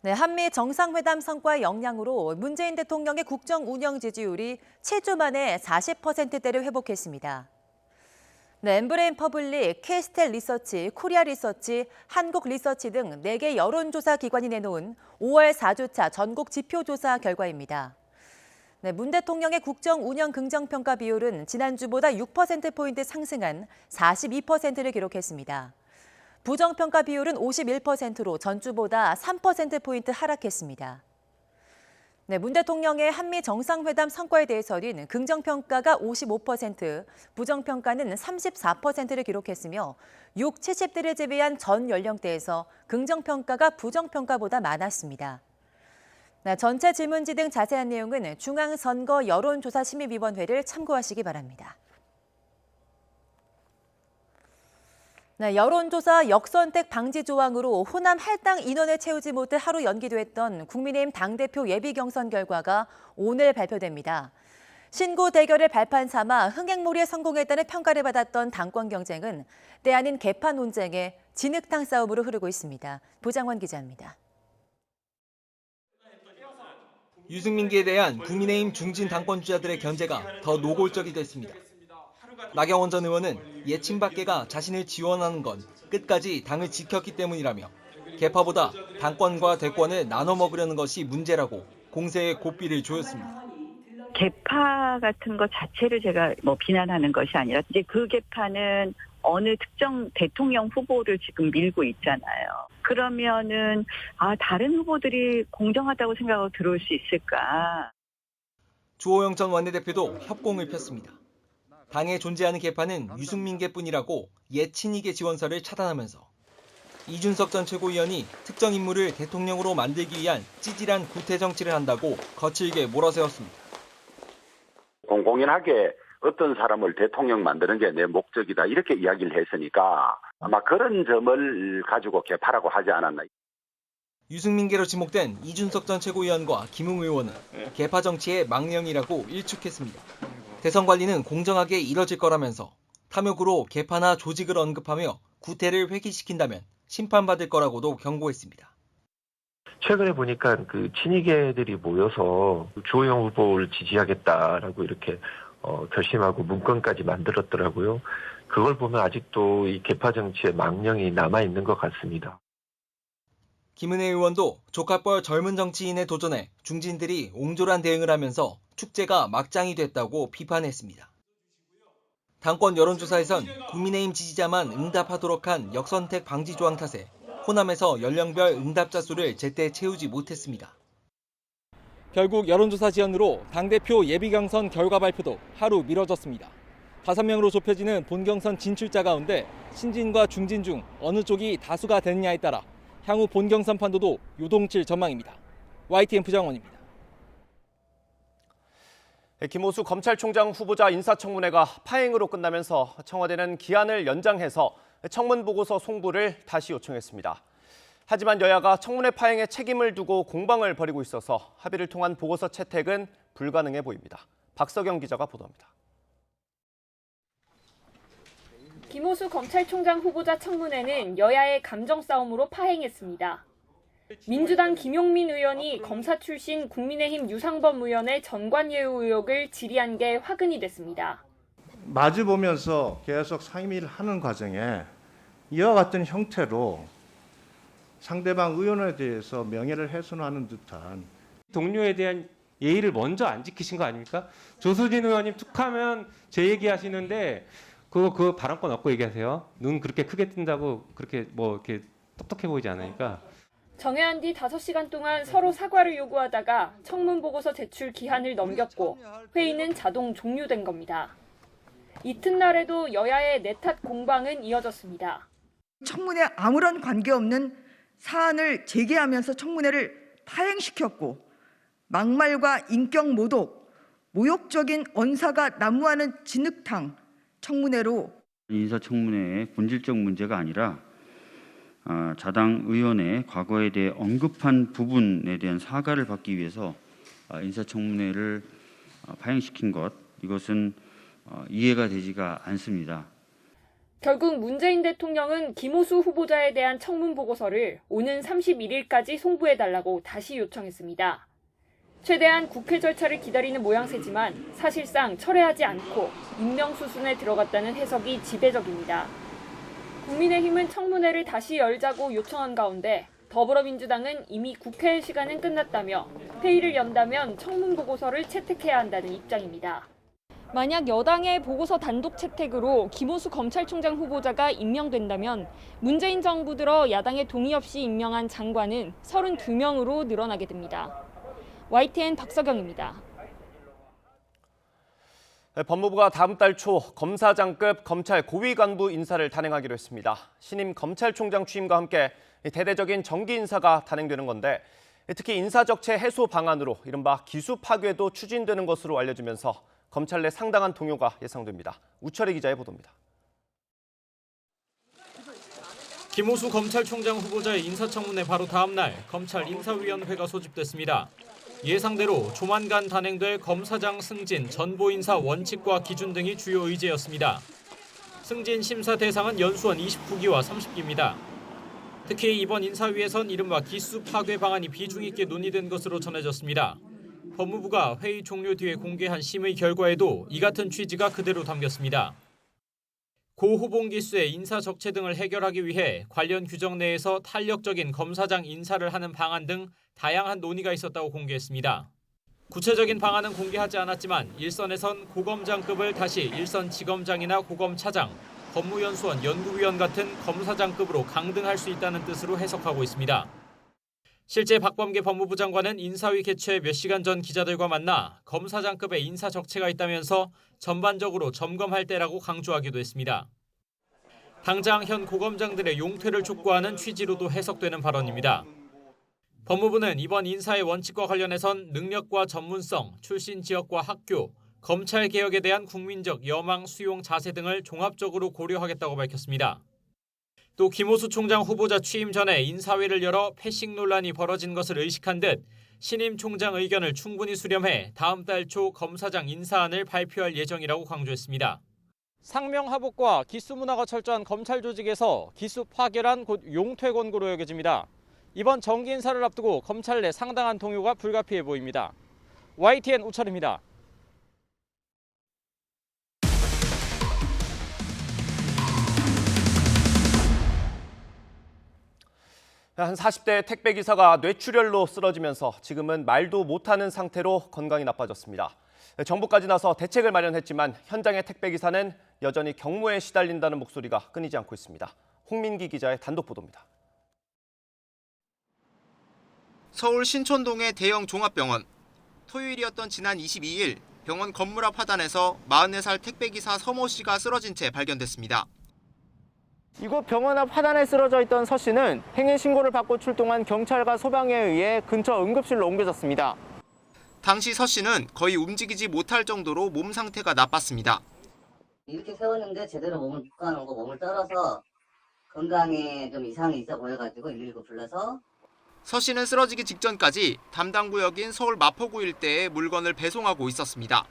네, 한미 정상회담 성과의 영향으로 문재인 대통령의 국정 운영 지지율이 7주 만에 40%대를 회복했습니다. 네, 엠브레인 퍼블릭, K스텔 리서치, 코리아 리서치, 한국 리서치 등 4개 여론조사 기관이 내놓은 5월 4주차 전국 지표조사 결과입니다. 네, 문 대통령의 국정 운영 긍정평가 비율은 지난주보다 6%포인트 상승한 42%를 기록했습니다. 부정평가 비율은 51%로 전주보다 3%포인트 하락했습니다. 네, 문 대통령의 한미 정상회담 성과에 대해서는 긍정평가가 55%, 부정평가는 34%를 기록했으며 6, 70대를 제외한 전 연령대에서 긍정평가가 부정평가보다 많았습니다. 네, 전체 질문지 등 자세한 내용은 중앙선거 여론조사심의위원회를 참고하시기 바랍니다. 네, 여론조사 역선택 방지 조항으로 호남 할당 인원을 채우지 못해 하루 연기됐던 국민의힘 당대표 예비 경선 결과가 오늘 발표됩니다. 신구 대결을 발판 삼아 흥행몰이에 성공했다는 평가를 받았던 당권 경쟁은 때 아닌 개판 논쟁에 진흙탕 싸움으로 흐르고 있습니다. 보장원 기자입니다. 유승민계에 대한 국민의힘 중진 당권주자들의 견제가 더 노골적이 됐습니다. 나경원 전 의원은 예친박계가 자신을 지원하는 건 끝까지 당을 지켰기 때문이라며 개파보다 당권과 대권을 나눠 먹으려는 것이 문제라고 공세에 고삐를 조였습니다. 개파 같은 것 자체를 제가 비난하는 것이 아니라 이제 그 개파는 어느 특정 대통령 후보를 지금 밀고 있잖아요. 그러면은 다른 후보들이 공정하다고 생각하고 들어올 수 있을까? 주호영 전 원내대표도 협공을 폈습니다. 당에 존재하는 개파는 유승민계뿐이라고 예친이계 지원서를 차단하면서 이준석 전 최고위원이 특정 인물을 대통령으로 만들기 위한 찌질한 구태 정치를 한다고 거칠게 몰아세웠습니다. 공공연하게 어떤 사람을 대통령 만드는 게 내 목적이다 이렇게 이야기를 했으니까 아마 그런 점을 가지고 개파라고 하지 않았나. 유승민계로 지목된 이준석 전 최고위원과 김웅 의원은 개파 정치의 망령이라고 일축했습니다. 대선 관리는 공정하게 이뤄질 거라면서 탐욕으로 개파나 조직을 언급하며 구태를 회귀시킨다면 심판받을 거라고도 경고했습니다. 최근에 보니까 그 친이계들이 모여서 주호영 후보를 지지하겠다라고 이렇게 결심하고 문건까지 만들었더라고요. 그걸 보면 아직도 이 개파 정치의 망령이 남아 있는 것 같습니다. 김은혜 의원도 조카뻘 젊은 정치인의 도전에 중진들이 옹졸한 대응을 하면서 축제가 막장이 됐다고 비판했습니다. 당권 여론조사에선 국민의힘 지지자만 응답하도록 한 역선택 방지 조항 탓에 호남에서 연령별 응답자 수를 제때 채우지 못했습니다. 결국 여론조사 지연으로 당대표 예비경선 결과 발표도 하루 미뤄졌습니다. 5명으로 좁혀지는 본경선 진출자 가운데 신진과 중진 중 어느 쪽이 다수가 되느냐에 따라 향후 본경선 판도도 요동칠 전망입니다. YTN 부장원입니다. 김호수 검찰총장 후보자 인사청문회가 파행으로 끝나면서 청와대는 기한을 연장해서 청문 보고서 송부를 다시 요청했습니다. 하지만 여야가 청문회 파행에 책임을 두고 공방을 벌이고 있어서 합의를 통한 보고서 채택은 불가능해 보입니다. 박석영 기자가 보도합니다. 김호수 검찰총장 후보자 청문회는 여야의 감정 싸움으로 파행했습니다. 민주당 김용민 의원이 검사 출신 국민의힘 유상범 의원의 전관예우 의혹을 질의한 게 화근이 됐습니다. 마주보면서 계속 상의를 하는 과정에 이와 같은 형태로 상대방 의원에 대해서 명예를 훼손하는 듯한 동료에 대한 예의를 먼저 안 지키신 거 아닙니까? 조수진 의원님 툭하면 제 얘기하시는데 그 발언권 얻고 얘기하세요. 눈 그렇게 크게 뜬다고 그렇게 이렇게 똑똑해 보이지 않으니까. 정회한 뒤 5시간 동안 서로 사과를 요구하다가 청문 보고서 제출 기한을 넘겼고 회의는 자동 종료된 겁니다. 이튿날에도 여야의 내탓 공방은 이어졌습니다. 청문회 아무런 관계없는 사안을 제기하면서 청문회를 파행시켰고 막말과 인격 모독, 모욕적인 언사가 난무하는 진흙탕 청문회로 인사청문회의 본질적 문제가 아니라 자당 의원의 과거에 대해 언급한 부분에 대한 사과를 받기 위해서 인사청문회를 파행시킨 것, 이것은 이해가 되지가 않습니다. 결국 문재인 대통령은 김호수 후보자에 대한 청문 보고서를 오는 31일까지 송부해달라고 다시 요청했습니다. 최대한 국회 절차를 기다리는 모양새지만 사실상 철회하지 않고 임명 수순에 들어갔다는 해석이 지배적입니다. 국민의힘은 청문회를 다시 열자고 요청한 가운데 더불어민주당은 이미 국회 시간은 끝났다며 회의를 연다면 청문 보고서를 채택해야 한다는 입장입니다. 만약 여당의 보고서 단독 채택으로 김호수 검찰총장 후보자가 임명된다면 문재인 정부 들어 야당의 동의 없이 임명한 장관은 32명으로 늘어나게 됩니다. YTN 박석영입니다. 법무부가 다음 달 초 검사장급 검찰 고위 간부 인사를 단행하기로 했습니다. 신임 검찰총장 취임과 함께 대대적인 정기 인사가 단행되는 건데 특히 인사적체 해소 방안으로 이른바 기수 파괴도 추진되는 것으로 알려지면서 검찰 내 상당한 동요가 예상됩니다. 우철희 기자의 보도입니다. 김호수 검찰총장 후보자의 인사청문회 바로 다음 날 검찰 인사위원회가 소집됐습니다. 예상대로 조만간 단행될 검사장 승진, 전보 인사 원칙과 기준 등이 주요 의제였습니다. 승진 심사 대상은 연수원 29기와 30기입니다. 특히 이번 인사위에선 이른바 기수 파괴 방안이 비중 있게 논의된 것으로 전해졌습니다. 법무부가 회의 종료 뒤에 공개한 심의 결과에도 이 같은 취지가 그대로 담겼습니다. 고호봉 기수의 인사 적체 등을 해결하기 위해 관련 규정 내에서 탄력적인 검사장 인사를 하는 방안 등 다양한 논의가 있었다고 공개했습니다. 구체적인 방안은 공개하지 않았지만 일선에선 고검장급을 다시 일선지검장이나 고검차장, 법무연수원 연구위원 같은 검사장급으로 강등할 수 있다는 뜻으로 해석하고 있습니다. 실제 박범계 법무부 장관은 인사위 개최 몇 시간 전 기자들과 만나 검사장급의 인사 적체가 있다면서 전반적으로 점검할 때라고 강조하기도 했습니다. 당장 현 고검장들의 용퇴를 촉구하는 취지로도 해석되는 발언입니다. 법무부는 이번 인사의 원칙과 관련해선 능력과 전문성, 출신 지역과 학교, 검찰 개혁에 대한 국민적 여망 수용 자세 등을 종합적으로 고려하겠다고 밝혔습니다. 또 김호수 총장 후보자 취임 전에 인사회를 열어 패싱 논란이 벌어진 것을 의식한 듯 신임 총장 의견을 충분히 수렴해 다음 달 초 검사장 인사안을 발표할 예정이라고 강조했습니다. 상명하복과 기수 문화가 철저한 검찰 조직에서 기수 파결한 곧 용퇴 권고로 여겨집니다. 이번 정기 인사를 앞두고 검찰 내 상당한 동요가 불가피해 보입니다. YTN 우철입니다. 한 40대 택배기사가 뇌출혈로 쓰러지면서 지금은 말도 못하는 상태로 건강이 나빠졌습니다. 정부까지 나서 대책을 마련했지만 현장의 택배기사는 여전히 경무에 시달린다는 목소리가 끊이지 않고 있습니다. 홍민기 기자의 단독 보도입니다. 서울 신촌동의 대형 종합병원. 토요일이었던 지난 22일 병원 건물 앞 화단에서 44살 택배기사 서모 씨가 쓰러진 채 발견됐습니다. 이곳 병원 앞 화단에 쓰러져 있던 서 씨는 행인 신고를 받고 출동한 경찰과 소방에 의해 근처 응급실로 옮겨졌습니다. 당시 서 씨는 거의 움직이지 못할 정도로 몸 상태가 나빴습니다. 이렇게 세웠는데 제대로 몸을 못 가는 거 몸을 떨어서 건강에 좀 이상이 있어 보여가지고 119 불러서. 서 씨는 쓰러지기 직전까지 담당 구역인 서울 마포구 일대에 물건을 배송하고 있었습니다.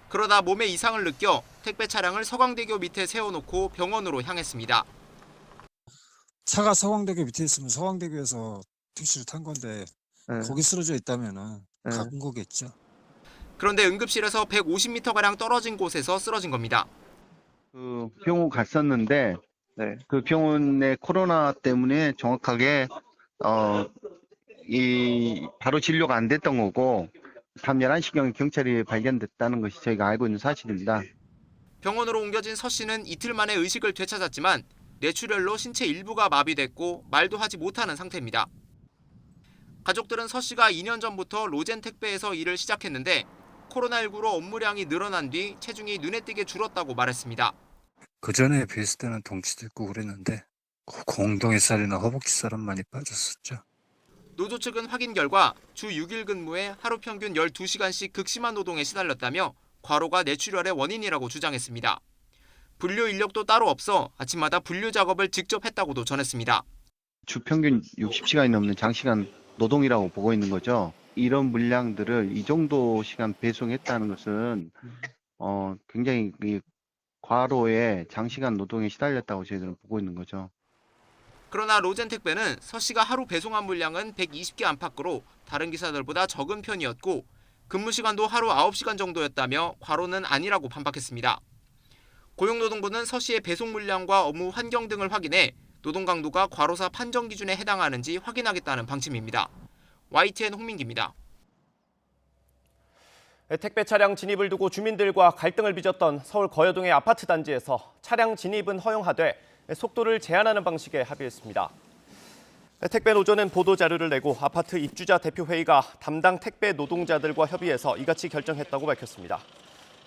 그러다 몸에 이상을 느껴 택배 차량을 서강대교 밑에 세워놓고 병원으로 향했습니다. 차가 서강대교 밑에 있으면 서강대교에서 택시를 탄 건데 거기 쓰러져 있다면은 간 거겠죠. 그런데 응급실에서 150m가량 떨어진 곳에서 쓰러진 겁니다. 그 병원 갔었는데 그 병원에 코로나 때문에 정확하게 바로 진료가 안 됐던 거고 밤 11시경에 경찰이 발견됐다는 것이 저희가 알고 있는 사실입니다. 병원으로 옮겨진 서 씨는 이틀 만에 의식을 되찾았지만 뇌출혈로 신체 일부가 마비됐고 말도 하지 못하는 상태입니다. 가족들은 서 씨가 2년 전부터 로젠 택배에서 일을 시작했는데 코로나19로 업무량이 늘어난 뒤 체중이 눈에 띄게 줄었다고 말했습니다. 그전에 비했을 때는 덩치도 있고 그랬는데 공동의살이나 허벅지살은 많이 빠졌었죠. 노조 측은 확인 결과 주 6일 근무에 하루 평균 12시간씩 극심한 노동에 시달렸다며 과로가 뇌출혈의 원인이라고 주장했습니다. 분류 인력도 따로 없어 아침마다 분류 작업을 직접 했다고도 전했습니다. 주 평균 60시간이 넘는 장시간 노동이라고 보고 있는 거죠. 이런 물량들을 이 정도 시간 배송했다는 것은 굉장히 과로에 장시간 노동에 시달렸다고 저희들은 보고 있는 거죠. 그러나 로젠 택배는 서 씨가 하루 배송한 물량은 120개 안팎으로 다른 기사들보다 적은 편이었고 근무 시간도 하루 9시간 정도였다며 과로는 아니라고 반박했습니다. 고용노동부는 서 씨의 배송 물량과 업무 환경 등을 확인해 노동 강도가 과로사 판정 기준에 해당하는지 확인하겠다는 방침입니다. YTN 홍민기입니다. 택배 차량 진입을 두고 주민들과 갈등을 빚었던 서울 거여동의 아파트 단지에서 차량 진입은 허용하되 속도를 제한하는 방식에 합의했습니다. 택배 노조는 보도자료를 내고 아파트 입주자 대표회의가 담당 택배 노동자들과 협의해서 이같이 결정했다고 밝혔습니다.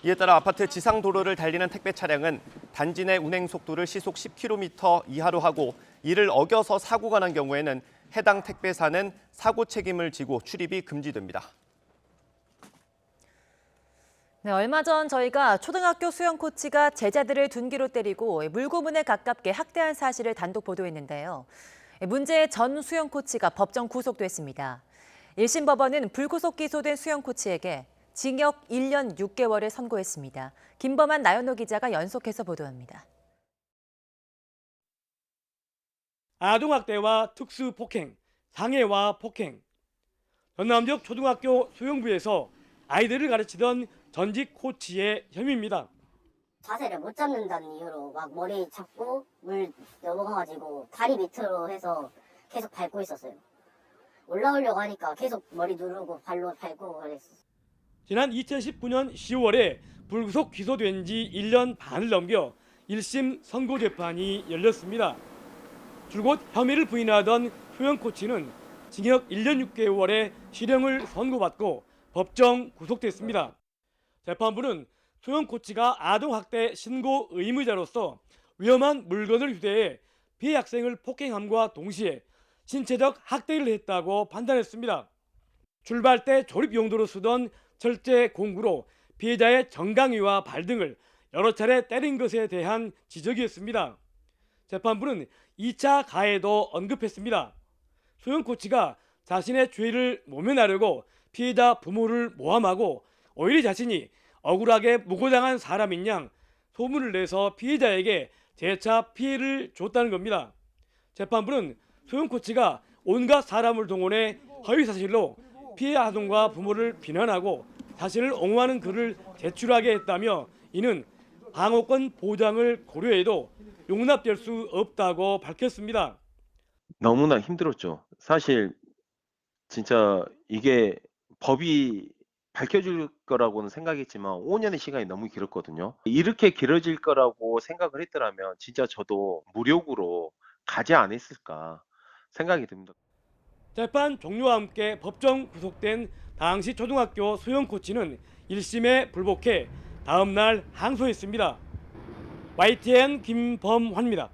이에 따라 아파트 지상 도로를 달리는 택배 차량은 단지 내 운행 속도를 시속 10km 이하로 하고 이를 어겨서 사고가 난 경우에는 해당 택배사는 사고 책임을 지고 출입이 금지됩니다. 네, 얼마 전 저희가 초등학교 수영 코치가 제자들을 둔기로 때리고 물고문에 가깝게 학대한 사실을 단독 보도했는데요. 문제의 전 수영 코치가 법정 구속됐습니다. 1심 법원은 불구속 기소된 수영 코치에게 징역 1년 6개월을 선고했습니다. 김범한 나연호 기자가 연속해서 보도합니다. 아동학대와 특수폭행, 상해와 폭행. 전남 지역 초등학교 수영부에서 아이들을 가르치던 전직 코치의 혐의입니다. 자세를 못 잡는다는 이유로 막 머리 잡고 물 넘어가가지고 다리 밑으로 해서 계속 밟고 있었어요. 올라오려고 하니까 계속 머리 누르고 발로 밟고 그랬어요. 지난 2019년 10월에 불구속 기소된 지 1년 반을 넘겨 1심 선고 재판이 열렸습니다. 줄곧 혐의를 부인하던 수영 코치는 징역 1년 6개월의 실형을 선고받고 법정 구속됐습니다. 재판부는 수영 코치가 아동학대 신고 의무자로서 위험한 물건을 휴대해 피해 학생을 폭행함과 동시에 신체적 학대를 했다고 판단했습니다. 출발 때 조립 용도로 쓰던 철제 공구로 피해자의 정강이와 발 등을 여러 차례 때린 것에 대한 지적이었습니다. 재판부는 2차 가해도 언급했습니다. 소영 코치가 자신의 죄를 모면하려고 피해자 부모를 모함하고 오히려 자신이 억울하게 무고당한 사람인 양 소문을 내서 피해자에게 재차 피해를 줬다는 겁니다. 재판부는 소영 코치가 온갖 사람을 동원해 허위사실로 피해 아동과 부모를 비난하고 자신을 옹호하는 글을 제출하게 했다며 이는 방어권 보장을 고려해도 용납될 수 없다고 밝혔습니다. 너무나 힘들었죠. 사실 진짜 이게 법이 밝혀질 거라고는 생각했지만 5년의 시간이 너무 길었거든요. 이렇게 길어질 거라고 생각을 했더라면 진짜 저도 무력으로 가지 않았을까 생각이 듭니다. 재판 종료와 함께 법정 구속된 당시 초등학교 소영 코치는 1심에 불복해 다음 날 항소했습니다. YTN 김범환입니다.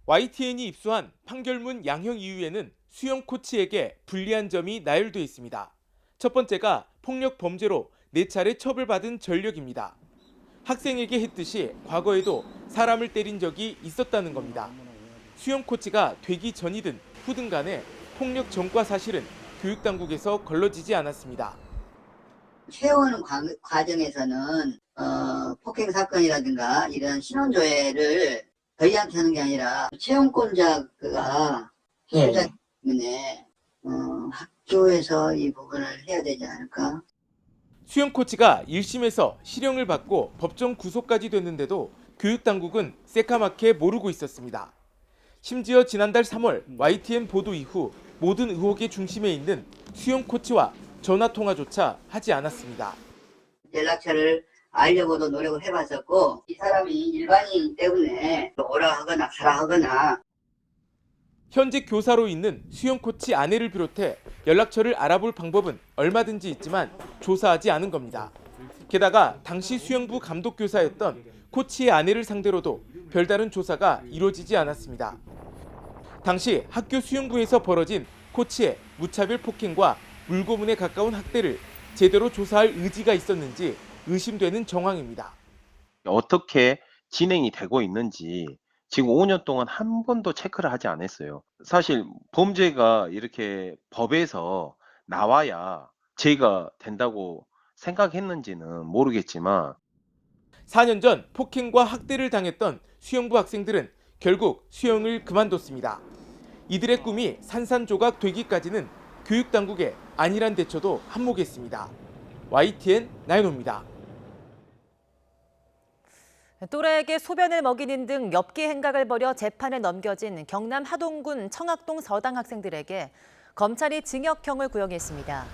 YTN이 입수한 판결문 양형 이유에는 수영 코치에게 불리한 점이 나열돼 있습니다. 첫 번째가 폭력 범죄로 4차례 처벌받은 전력입니다. 학생에게 했듯이 과거에도 사람을 때린 적이 있었다는 겁니다. 수영 코치가 되기 전이든 후든 간에 폭력 전과 사실은 교육당국에서 걸러지지 않았습니다. 채용하는 과정에서는 폭행 사건이라든가 이런 신원조회를 저희한테 하는 게 아니라 채용권자가 피해자이기 때문에 학교에서 이 부분을 해야 되지 않을까. 수영 코치가 1심에서 실형을 받고 법정 구속까지 됐는데도 교육당국은 새까맣게 모르고 있었습니다. 심지어 지난달 3월 YTN 보도 이후 모든 의혹의 중심에 있는 수영 코치와 전화통화조차 하지 않았습니다. 연락처를 알려고도 노력을 해봤었고 이 사람이 일반인 때문에 오라 하거나 가라 하거나. 현재 교사로 있는 수영 코치 아내를 비롯해 연락처를 알아볼 방법은 얼마든지 있지만 조사하지 않은 겁니다. 게다가 당시 수영부 감독교사였던 코치의 아내를 상대로도 별다른 조사가 이루어지지 않았습니다. 당시 학교 수영부에서 벌어진 코치의 무차별 폭행과 물고문에 가까운 학대를 제대로 조사할 의지가 있었는지 의심되는 정황입니다. 어떻게 진행이 되고 있는지 지금 5년 동안 한 번도 체크를 하지 않았어요. 사실 범죄가 이렇게 법에서 나와야 죄가 된다고 생각했는지는 모르겠지만 4년 전 폭행과 학대를 당했던 수영부 학생들은 결국 수영을 그만뒀습니다. 이들의 꿈이 산산조각 되기까지는 교육당국의 안일한 대처도 한몫했습니다. YTN 나연호입니다. 또래에게 소변을 먹이는 등 엽기 행각을 벌여 재판에 넘겨진 경남 하동군 청학동 서당 학생들에게 검찰이 징역형을 구형했습니다.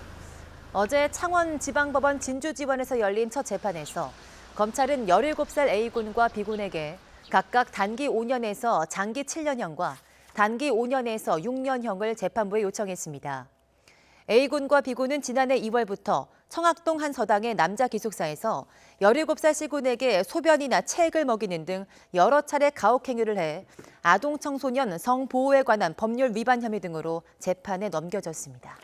어제 창원지방법원 진주지원에서 열린 첫 재판에서 검찰은 17살 A군과 B군에게 각각 단기 5년에서 장기 7년형과 단기 5년에서 6년형을 재판부에 요청했습니다. A군과 B군은 지난해 2월부터 청학동 한 서당의 남자 기숙사에서 17살 C군에게 소변이나 체액을 먹이는 등 여러 차례 가혹행위를 해 아동 청소년 성보호에 관한 법률 위반 혐의 등으로 재판에 넘겨졌습니다.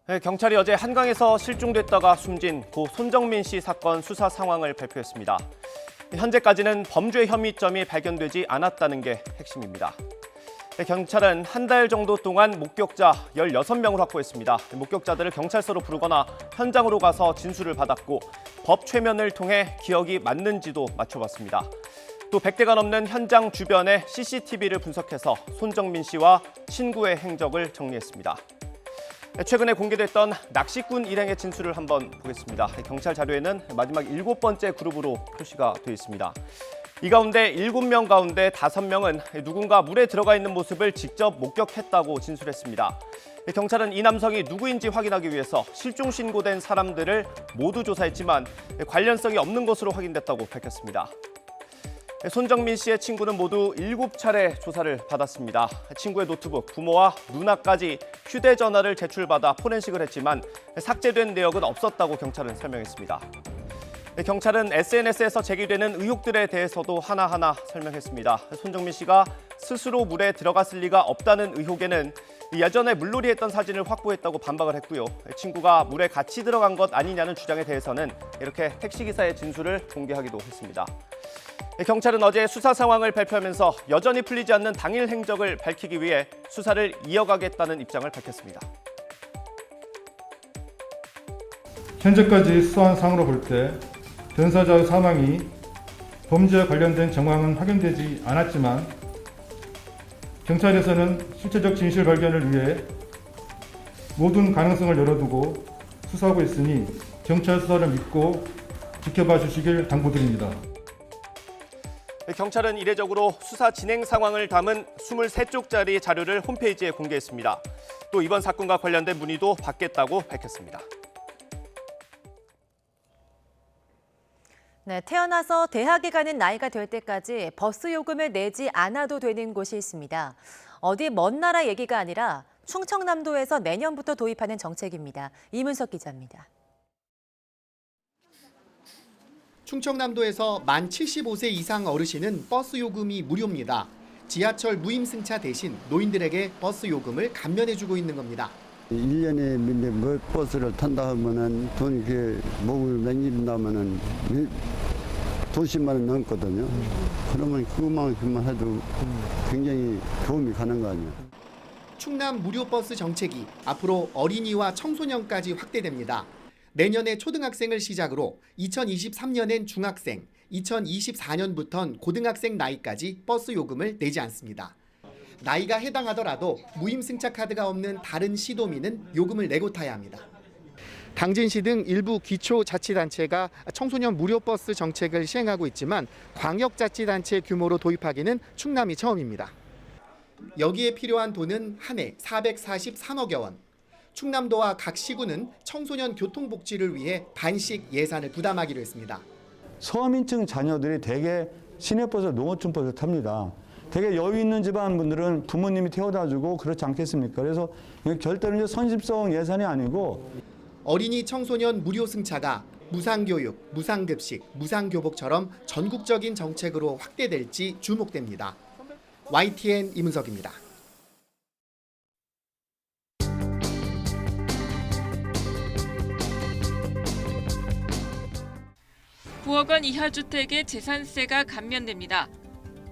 네, 경찰이 어제 한강에서 실종됐다가 숨진 고 손정민 씨 사건 수사 상황을 발표했습니다. 현재까지는 범죄 혐의점이 발견되지 않았다는 게 핵심입니다. 경찰은 한 달 정도 동안 목격자 16명을 확보했습니다. 목격자들을 경찰서로 부르거나 현장으로 가서 진술을 받았고 법 최면을 통해 기억이 맞는지도 맞춰봤습니다. 또 100대가 넘는 현장 주변의 CCTV를 분석해서 손정민 씨와 친구의 행적을 정리했습니다. 최근에 공개됐던 낚시꾼 일행의 진술을 한번 보겠습니다. 경찰 자료에는 마지막 7번째 그룹으로 표시가 되어 있습니다. 이 가운데 7명 가운데 5명은 누군가 물에 들어가 있는 모습을 직접 목격했다고 진술했습니다. 경찰은 이 남성이 누구인지 확인하기 위해서 실종 신고된 사람들을 모두 조사했지만 관련성이 없는 것으로 확인됐다고 밝혔습니다. 손정민 씨의 친구는 모두 7차례 조사를 받았습니다. 친구의 노트북, 부모와 누나까지 휴대전화를 제출받아 포렌식을 했지만 삭제된 내역은 없었다고 경찰은 설명했습니다. 경찰은 SNS에서 제기되는 의혹들에 대해서도 하나하나 설명했습니다. 손정민 씨가 스스로 물에 들어갔을 리가 없다는 의혹에는 예전에 물놀이 했던 사진을 확보했다고 반박을 했고요. 친구가 물에 같이 들어간 것 아니냐는 주장에 대해서는 이렇게 택시기사의 진술을 공개하기도 했습니다. 경찰은 어제 수사 상황을 발표하면서 여전히 풀리지 않는 당일 행적을 밝히기 위해 수사를 이어가겠다는 입장을 밝혔습니다. 현재까지 수사한 상으로 볼 때 변사자의 사망이 범죄와 관련된 정황은 확인되지 않았지만 경찰에서는 실체적 진실 발견을 위해 모든 가능성을 열어두고 수사하고 있으니 경찰 수사를 믿고 지켜봐 주시길 당부드립니다. 경찰은 이례적으로 수사 진행 상황을 담은 23쪽짜리 자료를 홈페이지에 공개했습니다. 또 이번 사건과 관련된 문의도 받겠다고 밝혔습니다. 네, 태어나서 대학에 가는 나이가 될 때까지 버스 요금을 내지 않아도 되는 곳이 있습니다. 어디 먼 나라 얘기가 아니라 충청남도에서 내년부터 도입하는 정책입니다. 이문석 기자입니다. 충청남도에서 만 75세 이상 어르신은 버스 요금이 무료입니다. 지하철 무임승차 대신 노인들에게 버스 요금을 감면해주고 있는 겁니다. 1년에 몇 버스를 탄다 하면은 돈 이렇게 목을 남긴다면은 20만 원 넘거든요. 그러면 그만큼만 해도 굉장히 도움이 가는 거 아니에요. 충남 무료버스 정책이 앞으로 어린이와 청소년까지 확대됩니다. 내년에 초등학생을 시작으로 2023년엔 중학생, 2024년부터는 고등학생 나이까지 버스 요금을 내지 않습니다. 나이가 해당하더라도 무임승차 카드가 없는 다른 시도민은 요금을 내고 타야 합니다. 당진시 등 일부 기초자치단체가 청소년 무료버스 정책을 시행하고 있지만 광역자치단체 규모로 도입하기는 충남이 처음입니다. 여기에 필요한 돈은 한 해 443억여 원. 충남도와 각 시군은 청소년 교통복지를 위해 반씩 예산을 부담하기로 했습니다. 서민층 자녀들이 대개 시내버스, 농어촌버스 탑니다. 되게 여유 있는 집안 분들은 부모님이 태워다주고 그렇지 않겠습니까? 그래서 절대로 선심성 예산이 아니고 어린이 청소년 무료 승차가 무상교육, 무상급식, 무상교복처럼 전국적인 정책으로 확대될지 주목됩니다. YTN 이문석입니다. 9억 원 이하 주택의 재산세가 감면됩니다.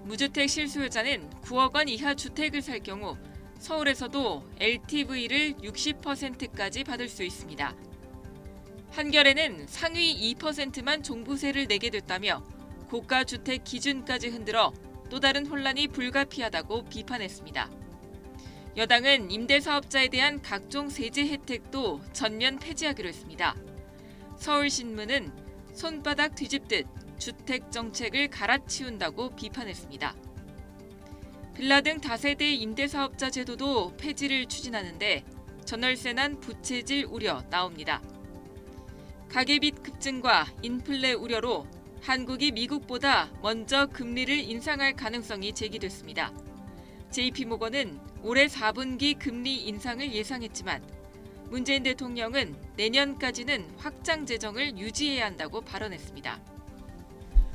무주택 실수요자는 9억 원 이하 주택을 살 경우 서울에서도 LTV를 60%까지 받을 수 있습니다. 한겨레는 상위 2%만 종부세를 내게 됐다며 고가 주택 기준까지 흔들어 또 다른 혼란이 불가피하다고 비판했습니다. 여당은 임대사업자에 대한 각종 세제 혜택도 전면 폐지하기로 했습니다. 서울신문은 손바닥 뒤집듯 주택 정책을 갈아치운다고 비판했습니다. 빌라 등 다세대 임대사업자 제도도 폐지를 추진하는데 전월세 난 부채질 우려 나옵니다. 가계빚 급증과 인플레 우려로 한국이 미국보다 먼저 금리를 인상할 가능성이 제기됐습니다. JP모건은 올해 4분기 금리 인상을 예상했지만 문재인 대통령은 내년까지는 확장 재정을 유지해야 한다고 발언했습니다.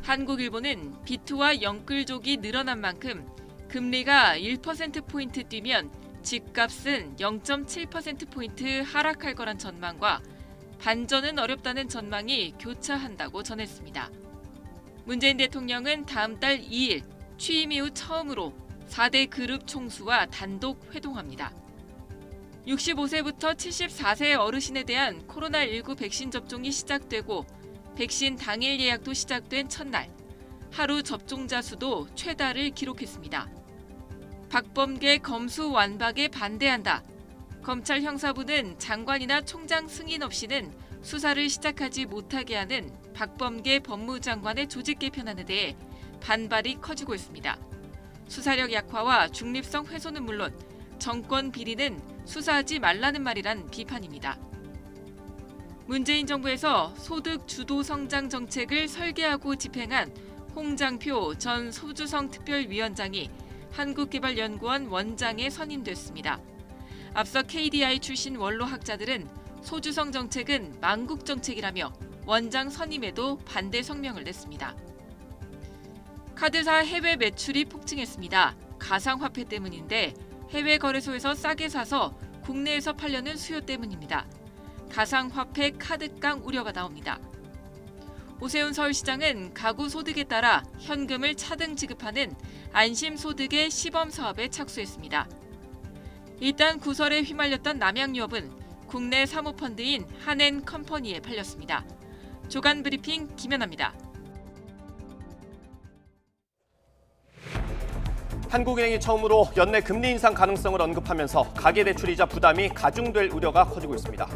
한국일보는 비투와 영끌족이 늘어난 만큼 금리가 1%포인트 뛰면 집값은 0.7%포인트 하락할 거란 전망과 반전은 어렵다는 전망이 교차한다고 전했습니다. 문재인 대통령은 다음 달 2일 취임 이후 처음으로 4대 그룹 총수와 단독 회동합니다. 65세부터 74세 어르신에 대한 코로나19 백신 접종이 시작되고 백신 당일 예약도 시작된 첫날, 하루 접종자 수도 최다를 기록했습니다. 박범계 검수 완박에 반대한다. 검찰 형사부는 장관이나 총장 승인 없이는 수사를 시작하지 못하게 하는 박범계 법무장관의 조직 개편안에 대해 반발이 커지고 있습니다. 수사력 약화와 중립성 훼손은 물론 정권 비리는 수사하지 말라는 말이란 비판입니다. 문재인 정부에서 소득 주도 성장 정책을 설계하고 집행한 홍장표 전 소주성 특별위원장이 한국개발연구원 원장에 선임됐습니다. 앞서 KDI 출신 원로학자들은 소주성 정책은 망국 정책이라며 원장 선임에도 반대 성명을 냈습니다. 카드사 해외 매출이 폭증했습니다. 가상화폐 때문인데 해외 거래소에서 싸게 사서 국내에서 팔려는 수요 때문입니다. 가상화폐 카드깡 우려가 나옵니다. 오세훈 서울시장은 가구 소득에 따라 현금을 차등 지급하는 안심소득의 시범사업에 착수했습니다. 일단 구설에 휘말렸던 남양유업은 국내 사모펀드인 한엔컴퍼니에 팔렸습니다. 조간 브리핑 김연아입니다. 한국은행이 처음으로 연내 금리 인상 가능성을 언급하면서 가계대출이자 부담이 가중될 우려가 커지고 있습니다.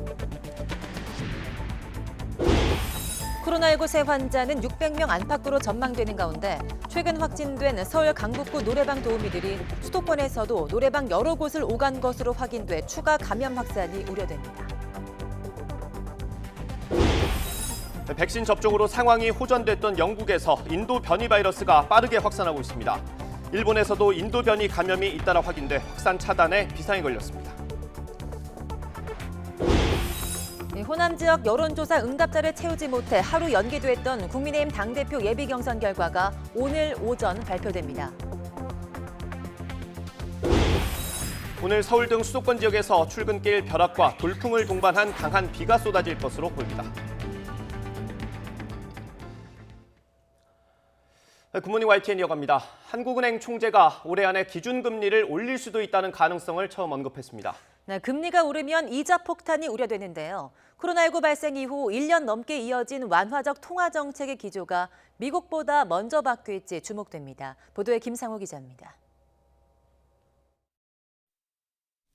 코로나19 새 환자는 600명 안팎으로 전망되는 가운데 최근 확진된 서울 강북구 노래방 도우미들이 수도권에서도 노래방 여러 곳을 오간 것으로 확인돼 추가 감염 확산이 우려됩니다. 백신 접종으로 상황이 호전됐던 영국에서 인도 변이 바이러스가 빠르게 확산하고 있습니다. 일본에서도 인도 변이 감염이 잇따라 확인돼 확산 차단에 비상이 걸렸습니다. 호남 지역 여론조사 응답자를 채우지 못해 하루 연기됐던 국민의힘 당대표 예비 경선 결과가 오늘 오전 발표됩니다. 오늘 서울 등 수도권 지역에서 출근길 벼락과 돌풍을 동반한 강한 비가 쏟아질 것으로 보입니다. 굿모닝 YTN 이어갑니다. 한국은행 총재가 올해 안에 기준금리를 올릴 수도 있다는 가능성을 처음 언급했습니다. 네, 금리가 오르면 이자 폭탄이 우려되는데요. 코로나19 발생 이후 1년 넘게 이어진 완화적 통화 정책의 기조가 미국보다 먼저 바뀔지 주목됩니다. 보도에 김상호 기자입니다.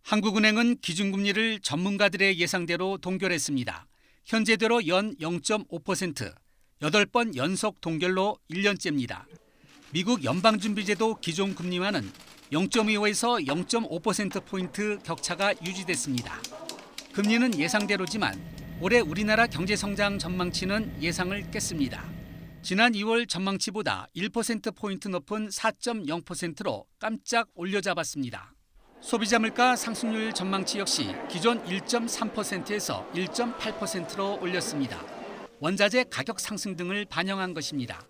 한국은행은 기준금리를 전문가들의 예상대로 동결했습니다. 현재대로 연 0.5%, 8번 연속 동결로 1년째입니다. 미국 연방준비제도 기존금리와는 0.25에서 0.5%포인트 격차가 유지됐습니다. 금리는 예상대로지만 올해 우리나라 경제성장 전망치는 예상을 깼습니다. 지난 2월 전망치보다 1%포인트 높은 4.0%로 깜짝 올려잡았습니다. 소비자 물가 상승률 전망치 역시 기존 1.3%에서 1.8%로 올렸습니다. 원자재 가격 상승 등을 반영한 것입니다.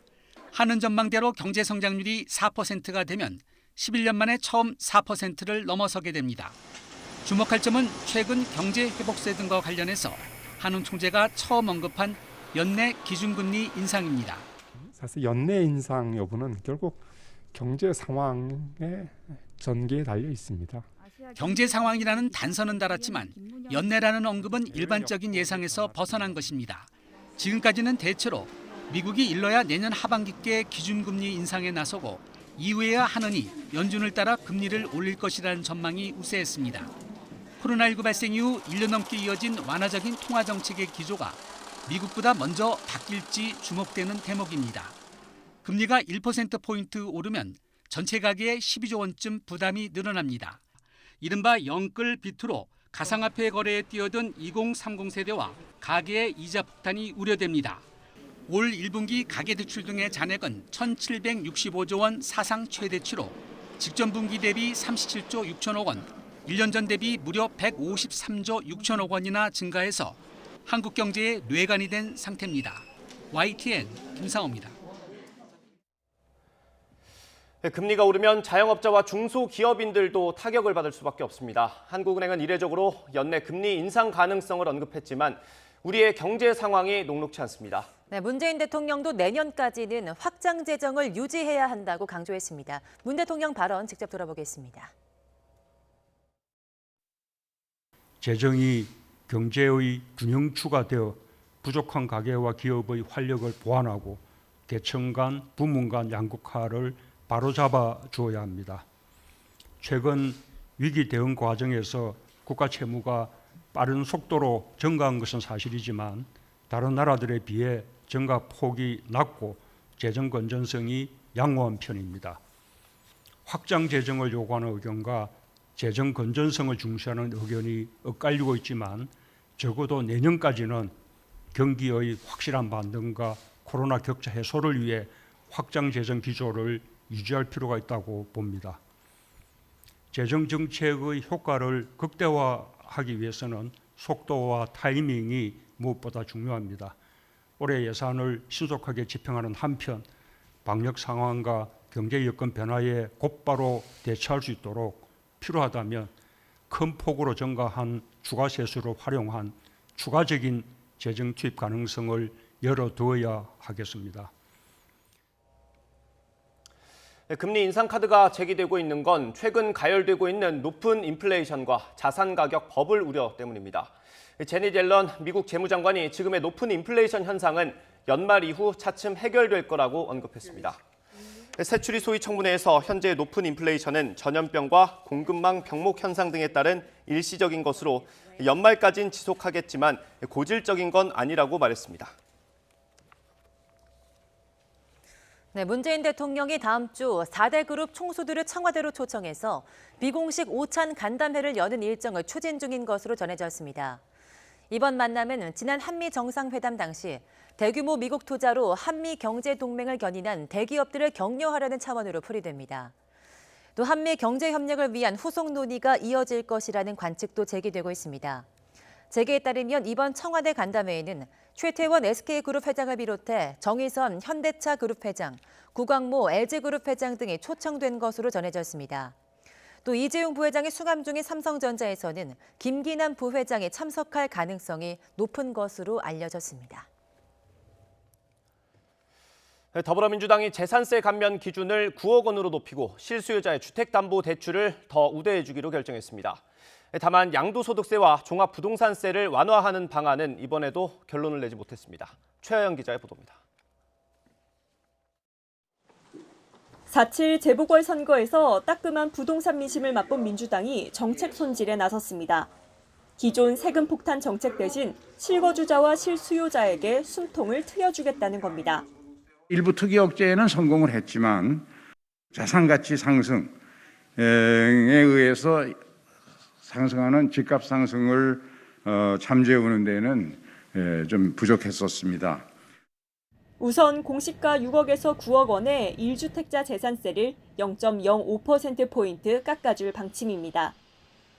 한은 전망대로 경제 성장률이 4%가 되면 11년 만에 처음 4%를 넘어서게 됩니다. 주목할 점은 최근 경제 회복세 등과 관련해서 한은 총재가 처음 언급한 연내 기준금리 인상입니다. 사실 연내 인상 여부는 결국 경제 상황의 전개에 달려 있습니다. 경제 상황이라는 단서는 달았지만 연내라는 언급은 일반적인 예상에서 벗어난 것입니다. 지금까지는 대체로 미국이 일러야 내년 하반기께 기준금리 인상에 나서고 이후에야 하느니 연준을 따라 금리를 올릴 것이라는 전망이 우세했습니다. 코로나19 발생 이후 1년 넘게 이어진 완화적인 통화 정책의 기조가 미국보다 먼저 바뀔지 주목되는 대목입니다. 금리가 1%포인트 오르면 전체 가계에 12조 원쯤 부담이 늘어납니다. 이른바 영끌 비트로 가상화폐 거래에 뛰어든 2030 세대와 가계의 이자 폭탄이 우려됩니다. 올 1분기 가계대출 등의 잔액은 1,765조 원 사상 최대치로 직전 분기 대비 37조 6천억 원, 1년 전 대비 무려 153조 6천억 원이나 증가해서 한국 경제의 뇌관이 된 상태입니다. YTN 김상호입니다. 금리가 오르면 자영업자와 중소기업인들도 타격을 받을 수밖에 없습니다. 한국은행은 이례적으로 연내 금리 인상 가능성을 언급했지만 우리의 경제 상황이 녹록치 않습니다. 네, 문재인 대통령도 내년까지는 확장 재정을 유지해야 한다고 강조했습니다. 문 대통령 발언 직접 들어보겠습니다. 재정이 경제의 균형추가 되어 부족한 가계와 기업의 활력을 보완하고 계층 간, 부문 간 양극화를 바로잡아 주어야 합니다. 최근 위기 대응 과정에서 국가 채무가 빠른 속도로 증가한 것은 사실이지만 다른 나라들에 비해 증가 폭이 낮고 재정 건전성이 양호한 편입니다. 확장 재정을 요구하는 의견과 재정 건전성을 중시하는 의견이 엇갈리고 있지만 적어도 내년까지는 경기의 확실한 반등과 코로나 격차 해소를 위해 확장 재정 기조를 유지할 필요가 있다고 봅니다. 재정 정책의 효과를 극대화하기 위해서는 속도와 타이밍이 무엇보다 중요합니다. 올해 예산을 신속하게 집행하는 한편 방역 상황과 경제 여건 변화에 곧바로 대처할 수 있도록 필요하다면 큰 폭으로 증가한 추가 세수를 활용한 추가적인 재정 투입 가능성을 열어두어야 하겠습니다. 금리 인상 카드가 제기되고 있는 건 최근 가열되고 있는 높은 인플레이션과 자산 가격 버블 우려 때문입니다. 제니 옐런 미국 재무장관이 지금의 높은 인플레이션 현상은 연말 이후 차츰 해결될 거라고 언급했습니다. 세추리 소위 청문회에서 현재 높은 인플레이션은 전염병과 공급망 병목 현상 등에 따른 일시적인 것으로 연말까지는 지속하겠지만 고질적인 건 아니라고 말했습니다. 네, 문재인 대통령이 다음 주 4대 그룹 총수들을 청와대로 초청해서 비공식 오찬 간담회를 여는 일정을 추진 중인 것으로 전해졌습니다. 이번 만남은 지난 한미 정상회담 당시 대규모 미국 투자로 한미 경제 동맹을 견인한 대기업들을 격려하려는 차원으로 풀이됩니다. 또 한미 경제 협력을 위한 후속 논의가 이어질 것이라는 관측도 제기되고 있습니다. 재계에 따르면 이번 청와대 간담회에는 최태원 SK그룹 회장을 비롯해 정의선 현대차 그룹 회장, 구광모 LG그룹 회장 등이 초청된 것으로 전해졌습니다. 또 이재용 부회장이 수감 중인 삼성전자에서는 김기남 부회장이 참석할 가능성이 높은 것으로 알려졌습니다. 더불어민주당이 재산세 감면 기준을 9억 원으로 높이고 실수요자의 주택담보대출을 더 우대해주기로 결정했습니다. 다만 양도소득세와 종합부동산세를 완화하는 방안은 이번에도 결론을 내지 못했습니다. 최하영 기자의 보도입니다. 4.7 재보궐선거에서 따끔한 부동산 민심을 맛본 민주당이 정책 손질에 나섰습니다. 기존 세금 폭탄 정책 대신 실거주자와 실수요자에게 숨통을 트여주겠다는 겁니다. 일부 투기 억제에는 성공을 했지만 자산가치 상승에 의해서 상승하는 집값 상승을 잠재우는 데는 좀 부족했었습니다. 우선 공시가 6억에서 9억 원의 1주택자 재산세를 0.05%포인트 깎아줄 방침입니다.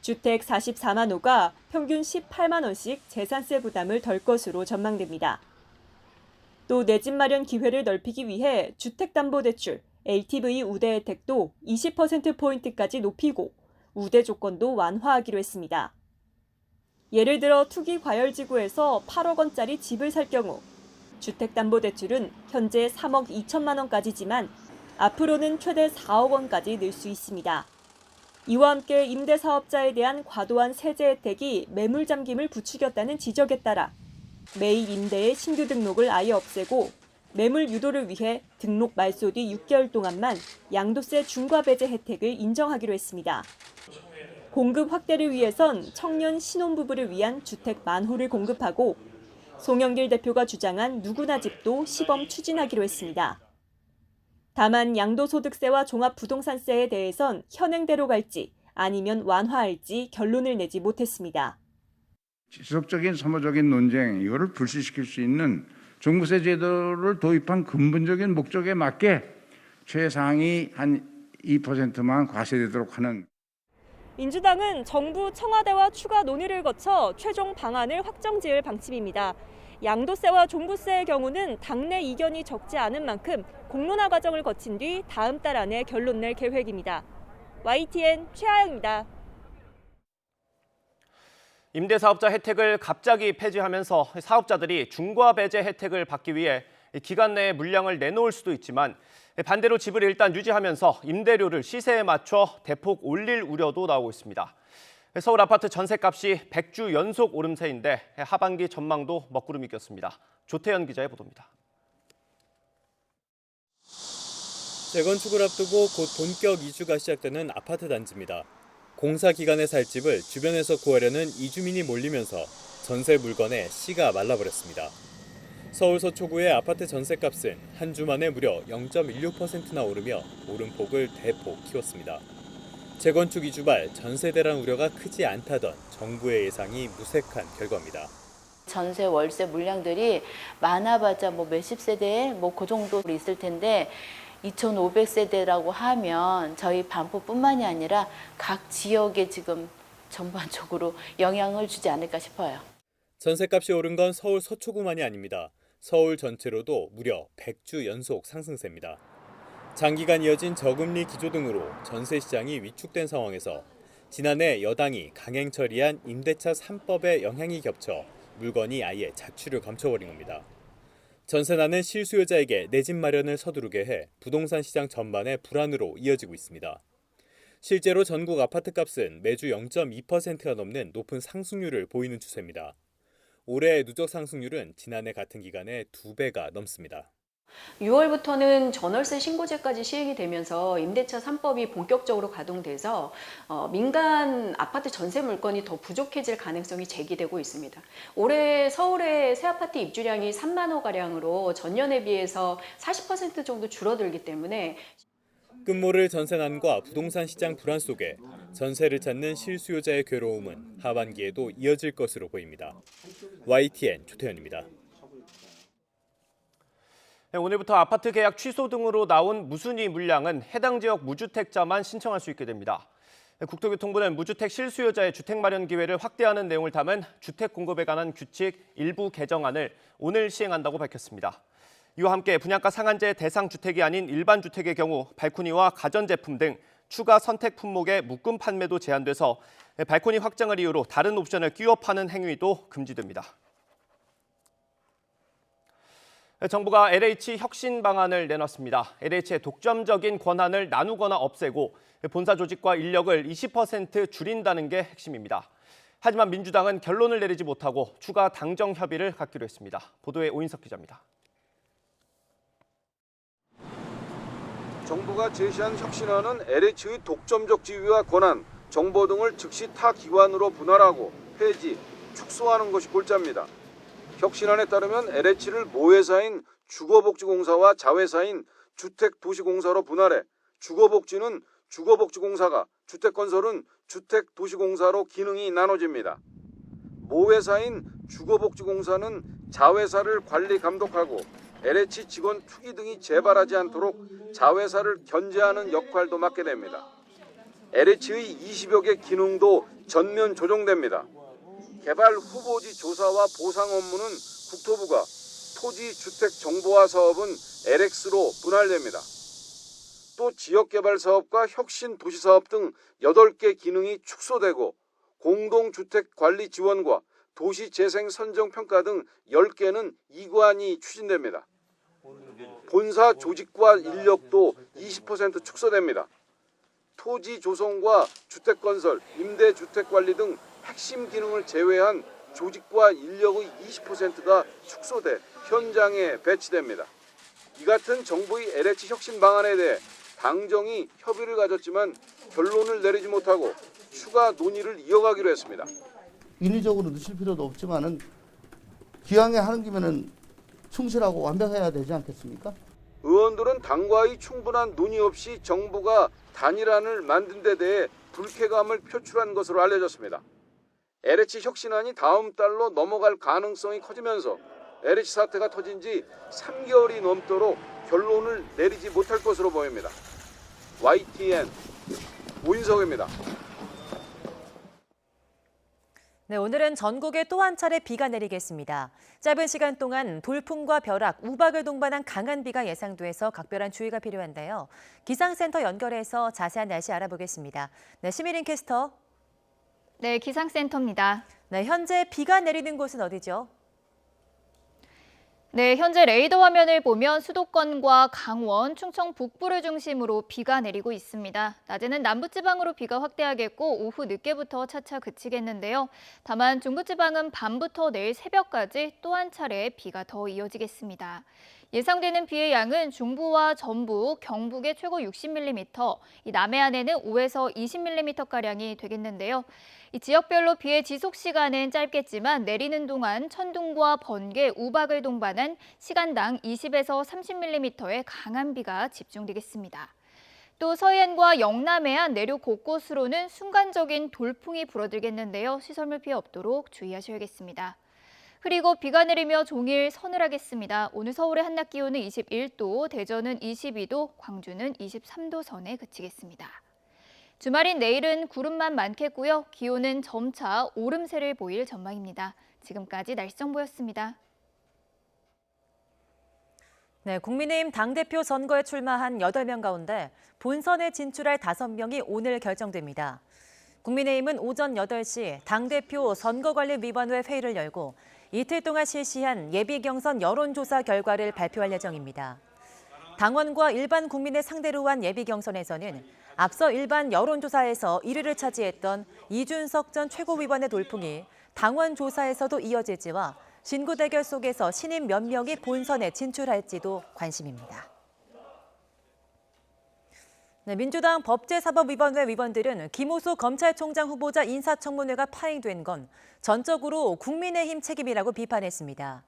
주택 44만 호가 평균 18만 원씩 재산세 부담을 덜 것으로 전망됩니다. 또 내 집 마련 기회를 넓히기 위해 주택담보대출, LTV 우대 혜택도 20%포인트까지 높이고 우대 조건도 완화하기로 했습니다. 예를 들어 투기 과열지구에서 8억 원짜리 집을 살 경우 주택담보대출은 현재 3억 2천만 원까지지만 앞으로는 최대 4억 원까지 늘 수 있습니다. 이와 함께 임대사업자에 대한 과도한 세제 혜택이 매물 잠김을 부추겼다는 지적에 따라 매입 임대의 신규 등록을 아예 없애고 매물 유도를 위해 등록 말소 뒤 6개월 동안만 양도세 중과 배제 혜택을 인정하기로 했습니다. 공급 확대를 위해선 청년 신혼부부를 위한 주택 10,000호를 공급하고 송영길 대표가 주장한 누구나 집도 시범 추진하기로 했습니다. 다만 양도소득세와 종합부동산세에 대해선 현행대로 갈지 아니면 완화할지 결론을 내지 못했습니다. 지속적인 소모적인 논쟁, 이거를 불씨시킬 수 있는 종부세 제도를 도입한 근본적인 목적에 맞게 최상위 한 2%만 과세되도록 하는. 민주당은 정부 청와대와 추가 논의를 거쳐 최종 방안을 확정지을 방침입니다. 양도세와 종부세의 경우는 당내 이견이 적지 않은 만큼 공론화 과정을 거친 뒤 다음 달 안에 결론 낼 계획입니다. YTN 최하영입니다. 임대사업자 혜택을 갑자기 폐지하면서 사업자들이 중과 배제 혜택을 받기 위해 기간 내에 물량을 내놓을 수도 있지만 반대로 집을 일단 유지하면서 임대료를 시세에 맞춰 대폭 올릴 우려도 나오고 있습니다. 서울 아파트 전셋값이 100주 연속 오름세인데 하반기 전망도 먹구름이 꼈습니다. 조태현 기자의 보도입니다. 재건축을 앞두고 곧 본격 이주가 시작되는 아파트 단지입니다. 공사 기간에 살 집을 주변에서 구하려는 이주민이 몰리면서 전세 물건에 씨가 말라버렸습니다. 서울 서초구의 아파트 전셋값은 한 주 만에 무려 0.16%나 오르며 오름폭을 대폭 키웠습니다. 재건축 이주발 전세 대란 우려가 크지 않다던 정부의 예상이 무색한 결과입니다. 전세 월세 물량들이 많아봤자 몇십 세대 그 정도 있을 텐데 2,500세대라고 하면 저희 반포뿐만이 아니라 각 지역에 지금 전반적으로 영향을 주지 않을까 싶어요. 전셋값이 오른 건 서울 서초구만이 아닙니다. 서울 전체로도 무려 100주 연속 상승세입니다. 장기간 이어진 저금리 기조 등으로 전세 시장이 위축된 상황에서 지난해 여당이 강행 처리한 임대차 3법의 영향이 겹쳐 물건이 아예 자취를 감춰버린 겁니다. 전세난은 실수요자에게 내 집 마련을 서두르게 해 부동산 시장 전반의 불안으로 이어지고 있습니다. 실제로 전국 아파트값은 매주 0.2%가 넘는 높은 상승률을 보이는 추세입니다. 올해의 누적 상승률은 지난해 같은 기간의 2배가 넘습니다. 6월부터는 전월세 신고제까지 시행이 되면서 임대차 3법이 본격적으로 가동돼서 민간 아파트 전세 물건이 더 부족해질 가능성이 제기되고 있습니다. 올해 서울의 새 아파트 입주량이 3만 호가량으로 전년에 비해서 40% 정도 줄어들기 때문에 끝모를 전세난과 부동산 시장 불안 속에 전세를 찾는 실수요자의 괴로움은 하반기에도 이어질 것으로 보입니다. YTN 조태현입니다. 네, 오늘부터 아파트 계약 취소 등으로 나온 무순위 물량은 해당 지역 무주택자만 신청할 수 있게 됩니다. 국토교통부는 무주택 실수요자의 주택 마련 기회를 확대하는 내용을 담은 주택 공급에 관한 규칙 일부 개정안을 오늘 시행한다고 밝혔습니다. 이와 함께 분양가 상한제 대상 주택이 아닌 일반 주택의 경우 발코니와 가전제품 등 추가 선택 품목의 묶음 판매도 제한돼서 발코니 확장을 이유로 다른 옵션을 끼워 파는 행위도 금지됩니다. 정부가 LH 혁신 방안을 내놨습니다. LH의 독점적인 권한을 나누거나 없애고 본사 조직과 인력을 20% 줄인다는 게 핵심입니다. 하지만 민주당은 결론을 내리지 못하고 추가 당정 협의를 갖기로 했습니다. 보도에 오인석 기자입니다. 정부가 제시한 혁신안은 LH의 독점적 지위와 권한, 정보 등을 즉시 타 기관으로 분할하고 폐지, 축소하는 것이 골자입니다. 혁신안에 따르면 LH를 모회사인 주거복지공사와 자회사인 주택도시공사로 분할해 주거복지는 주거복지공사가, 주택건설은 주택도시공사로 기능이 나눠집니다. 모회사인 주거복지공사는 자회사를 관리 감독하고 LH 직원 투기 등이 재발하지 않도록 자회사를 견제하는 역할도 맡게 됩니다. LH의 20여 개 기능도 전면 조정됩니다. 개발 후보지 조사와 보상 업무는 국토부가, 토지 주택 정보화 사업은 LX로 분할됩니다. 또 지역개발 사업과 혁신 도시 사업 등 8개 기능이 축소되고 공동주택 관리 지원과 도시재생 선정평가 등 10개는 이관이 추진됩니다. 본사 조직과 인력도 20% 축소됩니다. 토지 조성과 주택건설, 임대주택관리 등 핵심 기능을 제외한 조직과 인력의 20%가 축소돼 현장에 배치됩니다. 이 같은 정부의 LH 혁신 방안에 대해 당정이 협의를 가졌지만 결론을 내리지 못하고 추가 논의를 이어가기로 했습니다. 인위적으로 늦출 필요도 없지만은 기왕에 하는 김에는 충실하고 완벽해야 되지 않겠습니까? 의원들은 당과의 충분한 논의 없이 정부가 단일안을 만든 데 대해 불쾌감을 표출한 것으로 알려졌습니다. LH 혁신안이 다음 달로 넘어갈 가능성이 커지면서 LH 사태가 터진 지 3개월이 넘도록 결론을 내리지 못할 것으로 보입니다. YTN 오인석입니다. 네, 오늘은 전국에 또 한 차례 비가 내리겠습니다. 짧은 시간 동안 돌풍과 벼락, 우박을 동반한 강한 비가 예상돼서 각별한 주의가 필요한데요. 기상센터 연결해서 자세한 날씨 알아보겠습니다. 네, 심희린 캐스터. 네, 기상센터입니다. 네, 현재 비가 내리는 곳은 어디죠? 네, 현재 레이더 화면을 보면 수도권과 강원, 충청 북부를 중심으로 비가 내리고 있습니다. 낮에는 남부지방으로 비가 확대하겠고 오후 늦게부터 차차 그치겠는데요. 다만 중부지방은 밤부터 내일 새벽까지 또 한 차례 비가 더 이어지겠습니다. 예상되는 비의 양은 중부와 전북, 경북에 최고 60mm, 남해안에는 5에서 20mm가량이 되겠는데요. 이 지역별로 비의 지속 시간은 짧겠지만 내리는 동안 천둥과 번개, 우박을 동반한 시간당 20에서 30mm의 강한 비가 집중되겠습니다. 또 서해안과 영남해안 내륙 곳곳으로는 순간적인 돌풍이 불어들겠는데요. 시설물 피해 없도록 주의하셔야겠습니다. 그리고 비가 내리며 종일 서늘하겠습니다. 오늘 서울의 한낮 기온은 21도, 대전은 22도, 광주는 23도 선에 그치겠습니다. 주말인 내일은 구름만 많겠고요. 기온은 점차 오름세를 보일 전망입니다. 지금까지 날씨 정보였습니다. 네, 국민의힘 당대표 선거에 출마한 8명 가운데 본선에 진출할 5명이 오늘 결정됩니다. 국민의힘은 오전 8시 당대표 선거관리위원회 회의를 열고 이틀 동안 실시한 예비경선 여론조사 결과를 발표할 예정입니다. 당원과 일반 국민을 상대로 한 예비경선에서는 앞서 일반 여론조사에서 1위를 차지했던 이준석 전 최고위원의 돌풍이 당원 조사에서도 이어질지와 신구 대결 속에서 신인 몇 명이 본선에 진출할지도 관심입니다. 네, 민주당 법제사법위원회 위원들은 김호수 검찰총장 후보자 인사청문회가 파행된 건 전적으로 국민의힘 책임이라고 비판했습니다.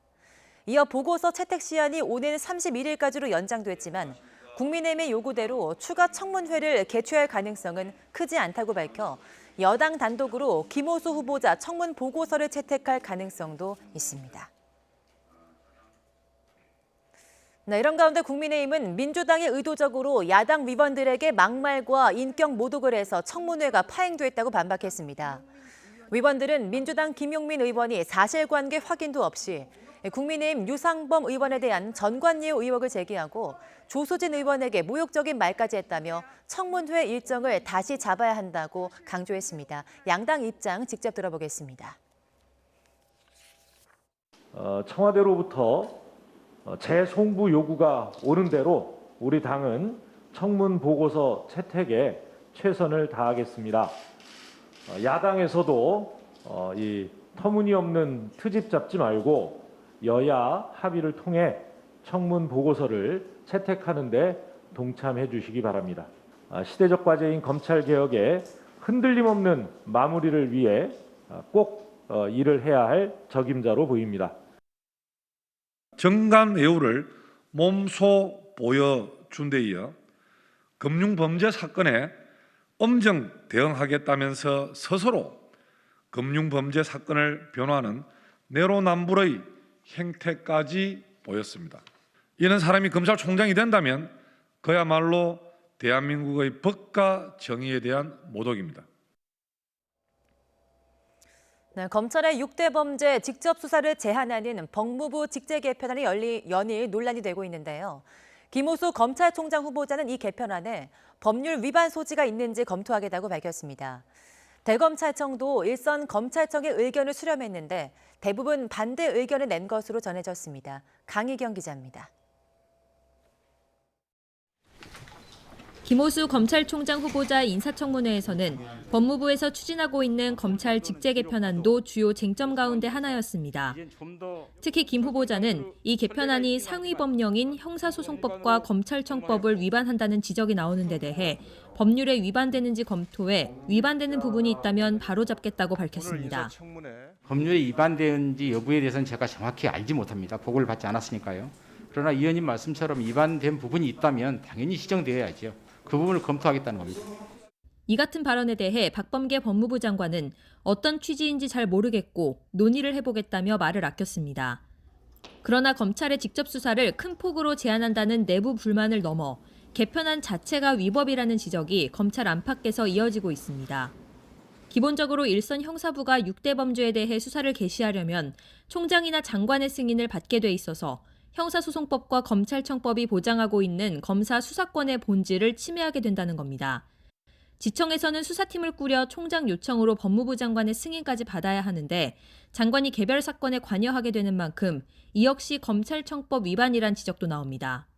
이어 보고서 채택 시한이 오는 31일까지로 연장됐지만 국민의힘의 요구대로 추가 청문회를 개최할 가능성은 크지 않다고 밝혀 여당 단독으로 김호수 후보자 청문 보고서를 채택할 가능성도 있습니다. 네, 이런 가운데 국민의힘은 민주당이 의도적으로 야당 위원들에게 막말과 인격 모독을 해서 청문회가 파행됐다고 반박했습니다. 위원들은 민주당 김용민 의원이 사실관계 확인도 없이 국민의힘 유상범 의원에 대한 전관예우 의혹을 제기하고 조수진 의원에게 모욕적인 말까지 했다며 청문회 일정을 다시 잡아야 한다고 강조했습니다. 양당 입장 직접 들어보겠습니다. 청와대로부터 재송부 요구가 오는 대로 우리 당은 청문 보고서 채택에 최선을 다하겠습니다. 야당에서도 이 터무니없는 트집 잡지 말고 여야 합의를 통해 청문 보고서를 채택하는 데 동참해 주시기 바랍니다. 시대적 과제인 검찰개혁의 흔들림 없는 마무리를 위해 꼭 일을 해야 할 적임자로 보입니다. 정관예우를 몸소 보여준 데 이어 금융범죄 사건에 엄정 대응하겠다면서 스스로 금융범죄 사건을 변호하는 내로남불의 행태까지 보였습니다. 이런 사람이 검찰총장이 된다면 그야말로 대한민국의 법과 정의에 대한 모독입니다. 네, 검찰의 6대 범죄 직접 수사를 제한하는 법무부 직제 개편안이 연일 논란이 되고 있는데요. 김호수 검찰총장 후보자는 이 개편안에 법률 위반 소지가 있는지 검토하겠다고 밝혔습니다. 대검찰청도 일선 검찰청의 의견을 수렴했는데 대부분 반대 의견을 낸 것으로 전해졌습니다. 강희경 기자입니다. 김호수 검찰총장 후보자 인사청문회에서는 법무부에서 추진하고 있는 검찰 직제 개편안도 주요 쟁점 가운데 하나였습니다. 특히 김 후보자는 이 개편안이 상위 법령인 형사소송법과 검찰청법을 위반한다는 지적이 나오는 데 대해 법률에 위반되는지 검토해 위반되는 부분이 있다면 바로잡겠다고 밝혔습니다. 법률에 위반되는지 여부에 대해서는 제가 정확히 알지 못합니다. 보고를 받지 않았으니까요. 그러나 이 의원님 말씀처럼 위반된 부분이 있다면 당연히 시정되어야죠. 그 부분을 검토하겠다는 겁니다. 이 같은 발언에 대해 박범계 법무부 장관은 어떤 취지인지 잘 모르겠고 논의를 해보겠다며 말을 아꼈습니다. 그러나 검찰의 직접 수사를 큰 폭으로 제한한다는 내부 불만을 넘어 개편안 자체가 위법이라는 지적이 검찰 안팎에서 이어지고 있습니다. 기본적으로 일선 형사부가 6대 범죄에 대해 수사를 개시하려면 총장이나 장관의 승인을 받게 돼 있어서 형사소송법과 검찰청법이 보장하고 있는 검사 수사권의 본질을 침해하게 된다는 겁니다. 지청에서는 수사팀을 꾸려 총장 요청으로 법무부 장관의 승인까지 받아야 하는데 장관이 개별 사건에 관여하게 되는 만큼 이 역시 검찰청법 위반이란 지적도 나옵니다.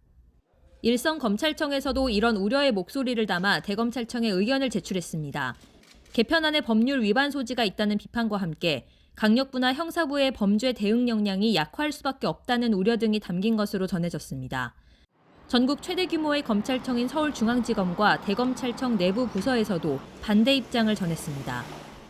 일선 검찰청에서도 이런 우려의 목소리를 담아 대검찰청에 의견을 제출했습니다. 개편안에 법률 위반 소지가 있다는 비판과 함께 강력부나 형사부의 범죄 대응 역량이 약화할 수밖에 없다는 우려 등이 담긴 것으로 전해졌습니다. 전국 최대 규모의 검찰청인 서울중앙지검과 대검찰청 내부 부서에서도 반대 입장을 전했습니다.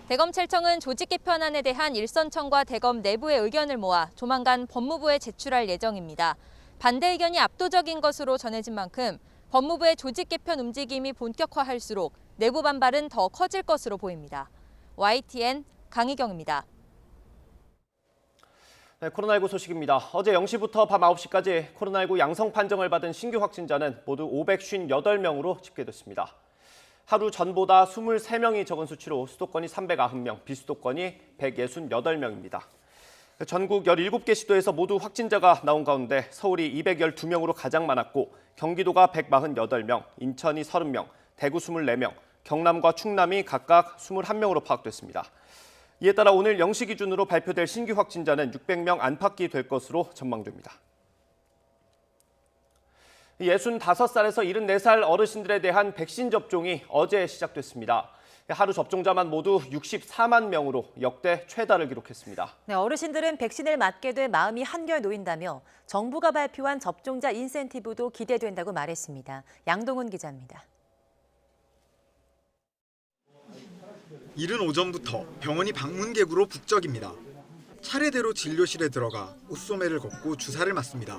대검찰청은 조직 개편안에 대한 일선청과 대검 내부의 의견을 모아 조만간 법무부에 제출할 예정입니다. 반대 의견이 압도적인 것으로 전해진 만큼 법무부의 조직 개편 움직임이 본격화할수록 내부 반발은 더 커질 것으로 보입니다. YTN 강희경입니다. 네, 코로나19 소식입니다. 어제 0시부터 밤 9시까지 코로나19 양성 판정을 받은 신규 확진자는 모두 558명으로 집계됐습니다. 하루 전보다 23명이 적은 수치로 수도권이 390명, 비수도권이 168명입니다. 전국 17개 시도에서 모두 확진자가 나온 가운데 서울이 212명으로 가장 많았고 경기도가 148명, 인천이 30명, 대구 24명, 경남과 충남이 각각 21명으로 파악됐습니다. 이에 따라 오늘 0시 기준으로 발표될 신규 확진자는 600명 안팎이 될 것으로 전망됩니다. 65살에서 74살 어르신들에 대한 백신 접종이 어제 시작됐습니다. 하루 접종자만 모두 64만 명으로 역대 최다를 기록했습니다. 네, 어르신들은 백신을 맞게 돼 마음이 한결 놓인다며 정부가 발표한 접종자 인센티브도 기대된다고 말했습니다. 양동훈 기자입니다. 이른 오전부터 병원이 방문객으로 북적입니다. 차례대로 진료실에 들어가 옷소매를 걷고 주사를 맞습니다.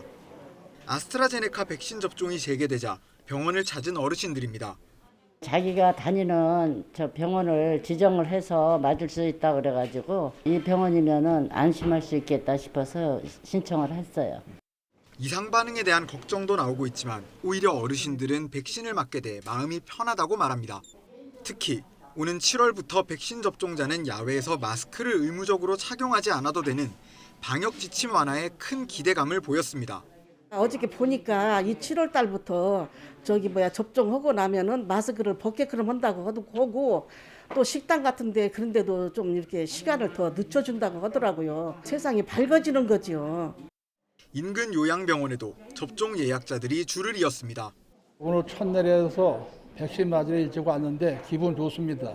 아스트라제네카 백신 접종이 재개되자 병원을 찾은 어르신들입니다. 자기가 다니는 저 병원을 지정을 해서 맞을 수 있다 그래가지고 이 병원이면은 안심할 수 있겠다 싶어서 신청을 했어요. 이상 반응에 대한 걱정도 나오고 있지만 오히려 어르신들은 백신을 맞게 돼 마음이 편하다고 말합니다. 특히 오는 7월부터 백신 접종자는 야외에서 마스크를 의무적으로 착용하지 않아도 되는 방역 지침 완화에 큰 기대감을 보였습니다. 어저께 보니까 이 7월 달부터 접종하고 나면은 마스크를 벗게끔 한다고 하고 또 식당 같은데 그런 데도 좀 이렇게 시간을 더 늦춰준다고 하더라고요. 세상이 밝아지는 거죠. 인근 요양병원에도 접종 예약자들이 줄을 이었습니다. 오늘 첫날에서 백신 맞으러 일찍 왔는데 기분 좋습니다.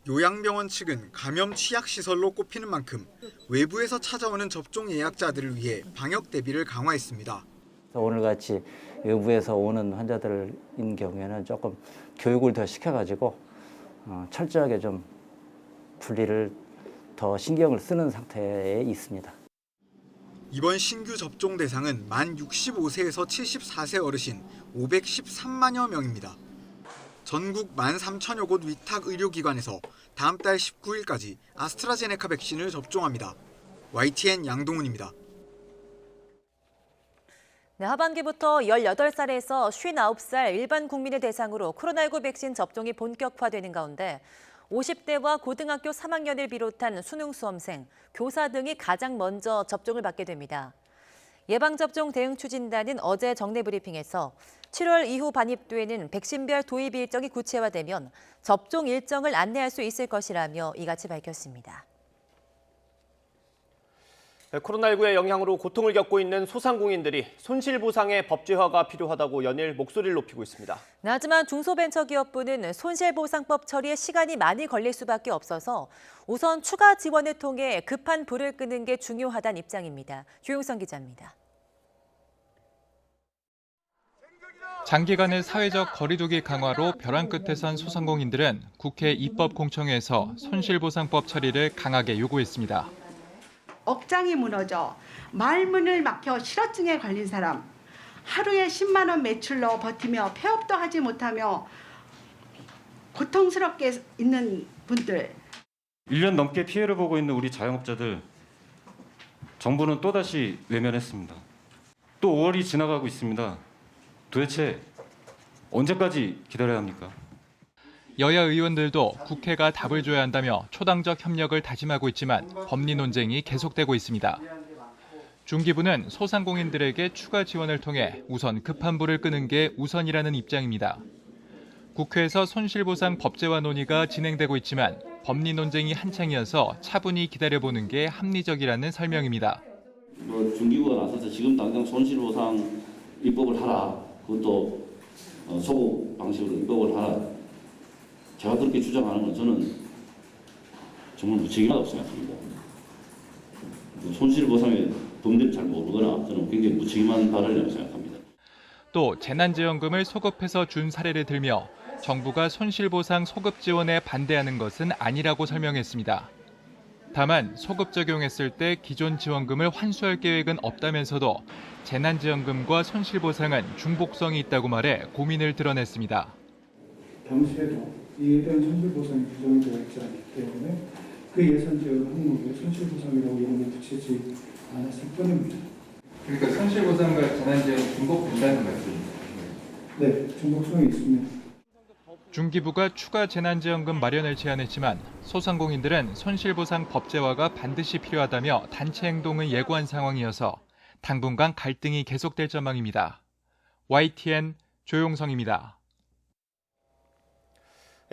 요양병원 측은 감염 취약시설로 꼽히는 만큼 외부에서 찾아오는 접종 예약자들을 위해 방역 대비를 강화했습니다. 오늘같이 외부에서 오는 환자들인 경우에는 조금 교육을 더 시켜가지고 철저하게 좀 분리를 더 신경을 쓰는 상태에 있습니다. 이번 신규 접종 대상은 만 65세에서 74세 어르신 513만여 명입니다. 전국 13,000여 곳 위탁 의료기관에서 다음 달 19일까지 아스트라제네카 백신을 접종합니다. YTN 양동훈입니다. 네, 하반기부터 18살에서 59살 일반 국민을 대상으로 코로나19 백신 접종이 본격화되는 가운데 50대와 고등학교 3학년을 비롯한 수능 수험생, 교사 등이 가장 먼저 접종을 받게 됩니다. 예방접종 대응추진단은 어제 정례 브리핑에서 7월 이후 반입되는 백신별 도입 일정이 구체화되면 접종 일정을 안내할 수 있을 것이라며 이같이 밝혔습니다. 코로나19의 영향으로 고통을 겪고 있는 소상공인들이 손실보상의 법제화가 필요하다고 연일 목소리를 높이고 있습니다. 하지만 중소벤처기업부는 손실보상법 처리에 시간이 많이 걸릴 수밖에 없어서 우선 추가 지원을 통해 급한 불을 끄는 게 중요하다는 입장입니다. 조용선 기자입니다. 장기간의 사회적 거리두기 강화로 벼랑 끝에 선 소상공인들은 국회 입법공청회에서 손실보상법 처리를 강하게 요구했습니다. 억장이 무너져 말문을 막혀 실어증에 걸린 사람, 하루에 10만 원 매출로 버티며 폐업도 하지 못하며 고통스럽게 있는 분들. 1년 넘게 피해를 보고 있는 우리 자영업자들, 정부는 또다시 외면했습니다. 또 5월이 지나가고 있습니다. 도대체 언제까지 기다려야 합니까? 여야 의원들도 국회가 답을 줘야 한다며 초당적 협력을 다짐하고 있지만 법리 논쟁이 계속되고 있습니다. 중기부는 소상공인들에게 추가 지원을 통해 우선 급한 불을 끄는 게 우선이라는 입장입니다. 국회에서 손실보상 법제화 논의가 진행되고 있지만 법리 논쟁이 한창이어서 차분히 기다려보는 게 합리적이라는 설명입니다. 중기부가 나서서 지금 당장 손실보상 입법을 하라. 그것도 소급 방식으로 입법을 하라. 제가 그렇게 주장하는 건 저는 정말 무책임하다고 생각합니다. 손실보상의 범죄를 잘 모르거나 저는 굉장히 무책임한 발언이라고 생각합니다. 또 재난지원금을 소급해서 준 사례를 들며 정부가 손실보상 소급 지원에 반대하는 것은 아니라고 설명했습니다. 다만 소급 적용했을 때 기존 지원금을 환수할 계획은 없다면서도 재난지원금과 손실보상은 중복성이 있다고 말해 고민을 드러냈습니다. 당시에도 이에 대한 손실보상이 규정되어 있지 않기 때문에 그 예산지원 항목에 손실보상이라고 이름을 붙이지 않았을 뿐입니다. 그러니까 손실보상과 재난지원이 중복된다는 말씀이죠? 네, 중복성이 있습니다. 중기부가 추가 재난지원금 마련을 제안했지만 소상공인들은 손실보상 법제화가 반드시 필요하다며 단체 행동을 예고한 상황이어서 당분간 갈등이 계속될 전망입니다. YTN 조용성입니다.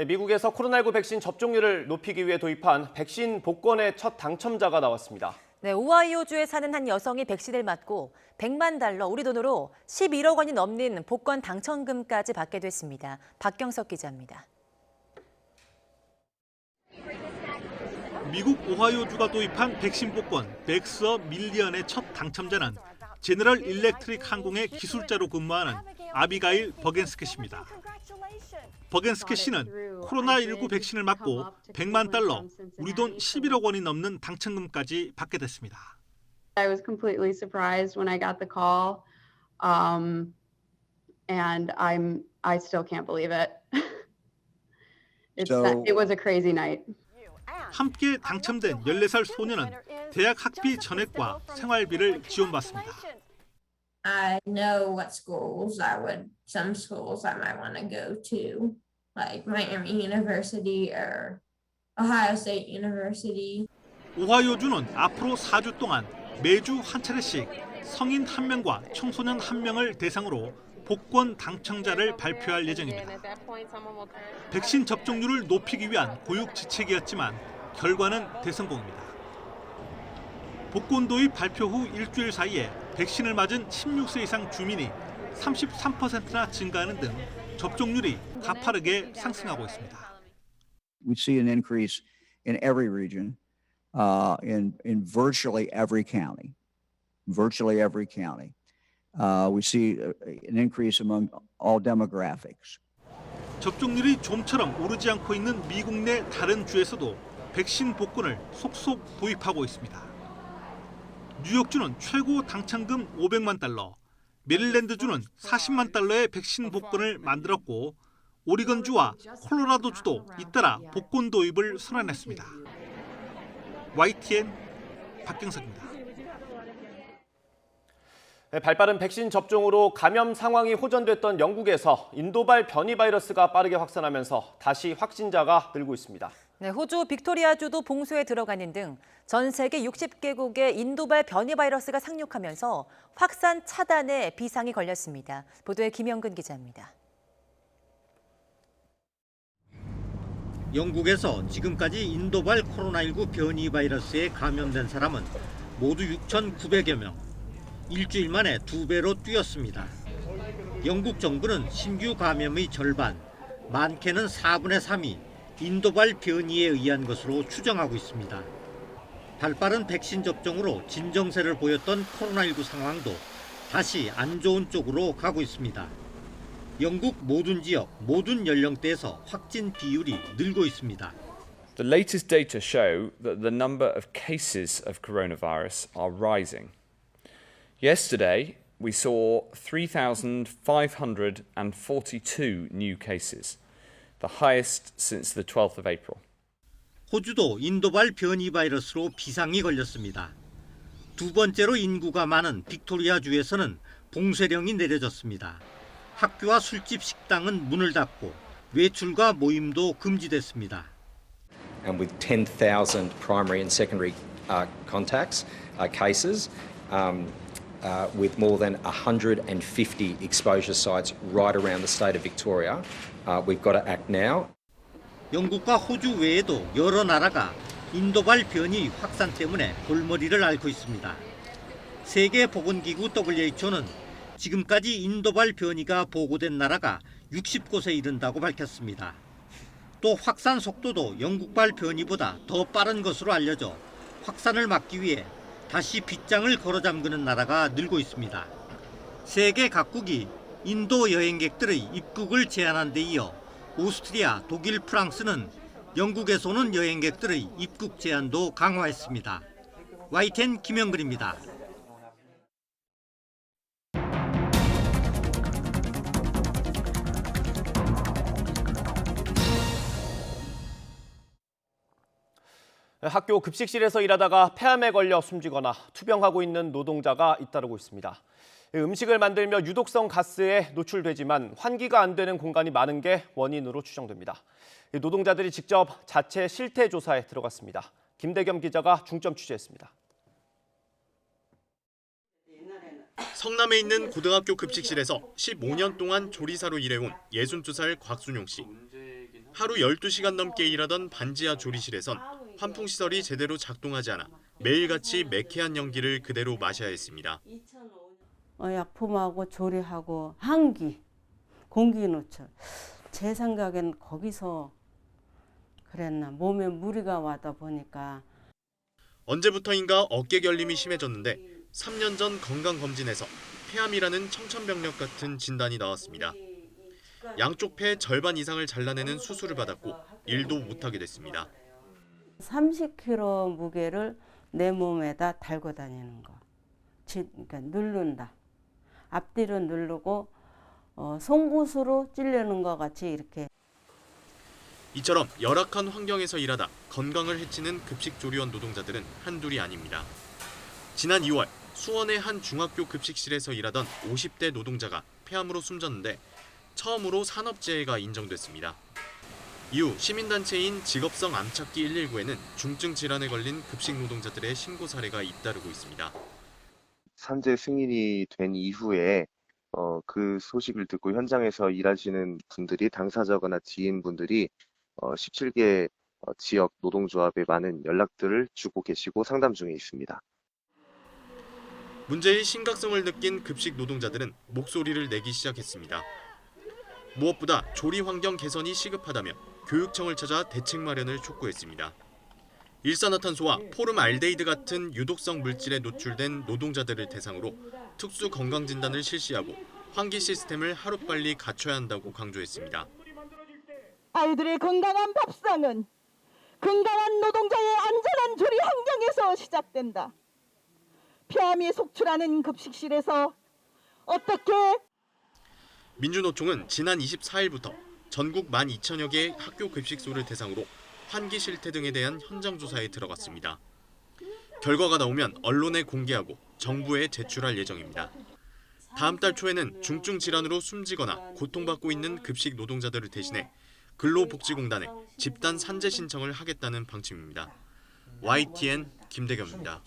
미국에서 코로나19 백신 접종률을 높이기 위해 도입한 백신 복권의 첫 당첨자가 나왔습니다. 네, 오하이오주에 사는 한 여성이 백신을 맞고 100만 달러, 우리 돈으로 11억 원이 넘는 복권 당첨금까지 받게 됐습니다. 박경석 기자입니다. 미국 오하이오주가 도입한 백신 복권 백서 밀리언의 첫 당첨자는 제너럴 일렉트릭 항공의 기술자로 근무하는 아비가일 버겐스케 씨입니다. 버겐스케 씨는 코로나19 백신을 맞고 100만 달러, 우리 돈 11억 원이 넘는 당첨금까지 받게 됐습니다. I was completely surprised when I got the call, and I still can't believe it. It was a crazy night. 함께 당첨된 14살 소녀는 대학 학비 전액과 생활비를 지원받습니다. I know what schools some schools I might want to go to, like Miami University or Ohio State University. 오하이오주는 앞으로 4주 동안 매주 한 차례씩 성인 1명과 청소년 1명을 대상으로 복권 당첨자를 발표할 예정입니다. 백신 접종률을 높이기 위한 고육지책이었지만 결과는 대성공입니다. 복권 도입 발표 후 일주일 사이에 백신을 맞은 16세 이상 주민이 33%나 증가하는 등 접종률이 가파르게 상승하고 있습니다. We see an increase in every region, in virtually every county. We see an increase among all demographics. 접종률이 좀처럼 오르지 않고 있는 미국 내 다른 주에서도 백신 복권을 속속 도입하고 있습니다. 뉴욕주는 최고 당첨금 500만 달러, 메릴랜드주는 40만 달러의 백신 복권을 만들었고 오리건주와 콜로라도주도 잇따라 복권 도입을 선언했습니다. YTN 박경석입니다. 발빠른 백신 접종으로 감염 상황이 호전됐던 영국에서 인도발 변이 바이러스가 빠르게 확산하면서 다시 확진자가 늘고 있습니다. 네, 호주 빅토리아주도 봉쇄에 들어가는 등 전 세계 60개국에 인도발 변이 바이러스가 상륙하면서 확산 차단에 비상이 걸렸습니다. 보도에 김영근 기자입니다. 영국에서 지금까지 인도발 코로나19 변이 바이러스에 감염된 사람은 모두 6,900여 명. 일주일 만에 2배로 뛰었습니다. 영국 정부는 신규 감염의 절반, 많게는 4분의 3이 인도발 변이에 의한 것으로 추정하고 있습니다. 발빠른 백신 접종으로 진정세를 보였던 코로나19 상황도 다시 안 좋은 쪽으로 가고 있습니다. 영국 모든 지역, 모든 연령대에서 확진 비율이 늘고 있습니다. The latest data show that the number of cases of coronavirus are rising. Yesterday, we saw 3,542 new cases, the highest since the 12th of April. 호주도 인도발 변이 바이러스로 비상이 걸렸습니다. 두 번째로 인구가 많은 빅토리아주에서는 봉쇄령이 내려졌습니다. 학교와 술집, 식당은 문을 닫고 외출과 모임도 금지됐습니다. And with 10,000 primary and secondary contacts, cases, with more than 150 exposure sites right around the state of Victoria, we've got to act now. 영국과 호주 외에도 여러 나라가 인도발 변이 확산 때문에 골머리를 앓고 있습니다. 세계보건기구 WHO는 지금까지 인도발 변이가 보고된 나라가 60곳에 이른다고 밝혔습니다. 또 확산 속도도 영국발 변이보다 더 빠른 것으로 알려져 확산을 막기 위해 다시 빗장을 걸어 잠그는 나라가 늘고 있습니다. 세계 각국이 인도 여행객들의 입국을 제한한 데 이어 오스트리아, 독일, 프랑스는 영국에서 오는 여행객들의 입국 제한도 강화했습니다. YTN 김영근입니다. 학교 급식실에서 일하다가 폐암에 걸려 숨지거나 투병하고 있는 노동자가 잇따르고 있습니다. 음식을 만들며 유독성 가스에 노출되지만 환기가 안 되는 공간이 많은 게 원인으로 추정됩니다. 노동자들이 직접 자체 실태 조사에 들어갔습니다. 김대겸 기자가 중점 취재했습니다. 성남에 있는 고등학교 급식실에서 15년 동안 조리사로 일해온 62살 곽순용 씨. 하루 12시간 넘게 일하던 반지하 조리실에선 환풍시설이 제대로 작동하지 않아 매일같이 매캐한 연기를 그대로 마셔야 했습니다. 약품하고 조리하고 한기, 공기 노출. 제 생각엔 거기서 그랬나. 몸에 무리가 와다 보니까. 언제부터인가 어깨 결림이 심해졌는데 3년 전 건강검진에서 폐암이라는 청천벽력 같은 진단이 나왔습니다. 양쪽 폐 절반 이상을 잘라내는 수술을 받았고 일도 못하게 됐습니다. 30kg 무게를 내 몸에다 달고 다니는 거. 그러니까 누른다. 앞뒤로 누르고 송곳으로 찔르는 것 같이 이렇게. 이처럼 열악한 환경에서 일하다 건강을 해치는 급식조리원 노동자들은 한둘이 아닙니다. 지난 2월 수원의 한 중학교 급식실에서 일하던 50대 노동자가 폐암으로 숨졌는데 처음으로 산업재해가 인정됐습니다. 이후 시민단체인 직업성 암찾기 119에는 중증 질환에 걸린 급식 노동자들의 신고 사례가 잇따르고 있습니다. 산재 승인이 된 이후에 그 소식을 듣고 현장에서 일하시는 분들이 당사자거나 지인분들이 17개 지역 노동조합에 많은 연락들을 주고 계시고 상담 중에 있습니다. 문제의 심각성을 느낀 급식 노동자들은 목소리를 내기 시작했습니다. 무엇보다 조리 환경 개선이 시급하다며 교육청을 찾아 대책 마련을 촉구했습니다. 일산화탄소와 포름알데히드 같은 유독성 물질에 노출된 노동자들을 대상으로 특수 건강진단을 실시하고 환기 시스템을 하루빨리 갖춰야 한다고 강조했습니다. 아이들의 건강한 밥상은 건강한 노동자의 안전한 조리 환경에서 시작된다. 폐암이 속출하는 급식실에서 어떻게? 민주노총은 지난 24일부터 전국 12,000여 개의 학교 급식소를 대상으로 환기 실태 등에 대한 현장 조사에 들어갔습니다. 결과가 나오면 언론에 공개하고 정부에 제출할 예정입니다. 다음 달 초에는 중증 질환으로 숨지거나 고통받고 있는 급식 노동자들을 대신해 근로복지공단에 집단 산재 신청을 하겠다는 방침입니다. YTN 김대겸입니다.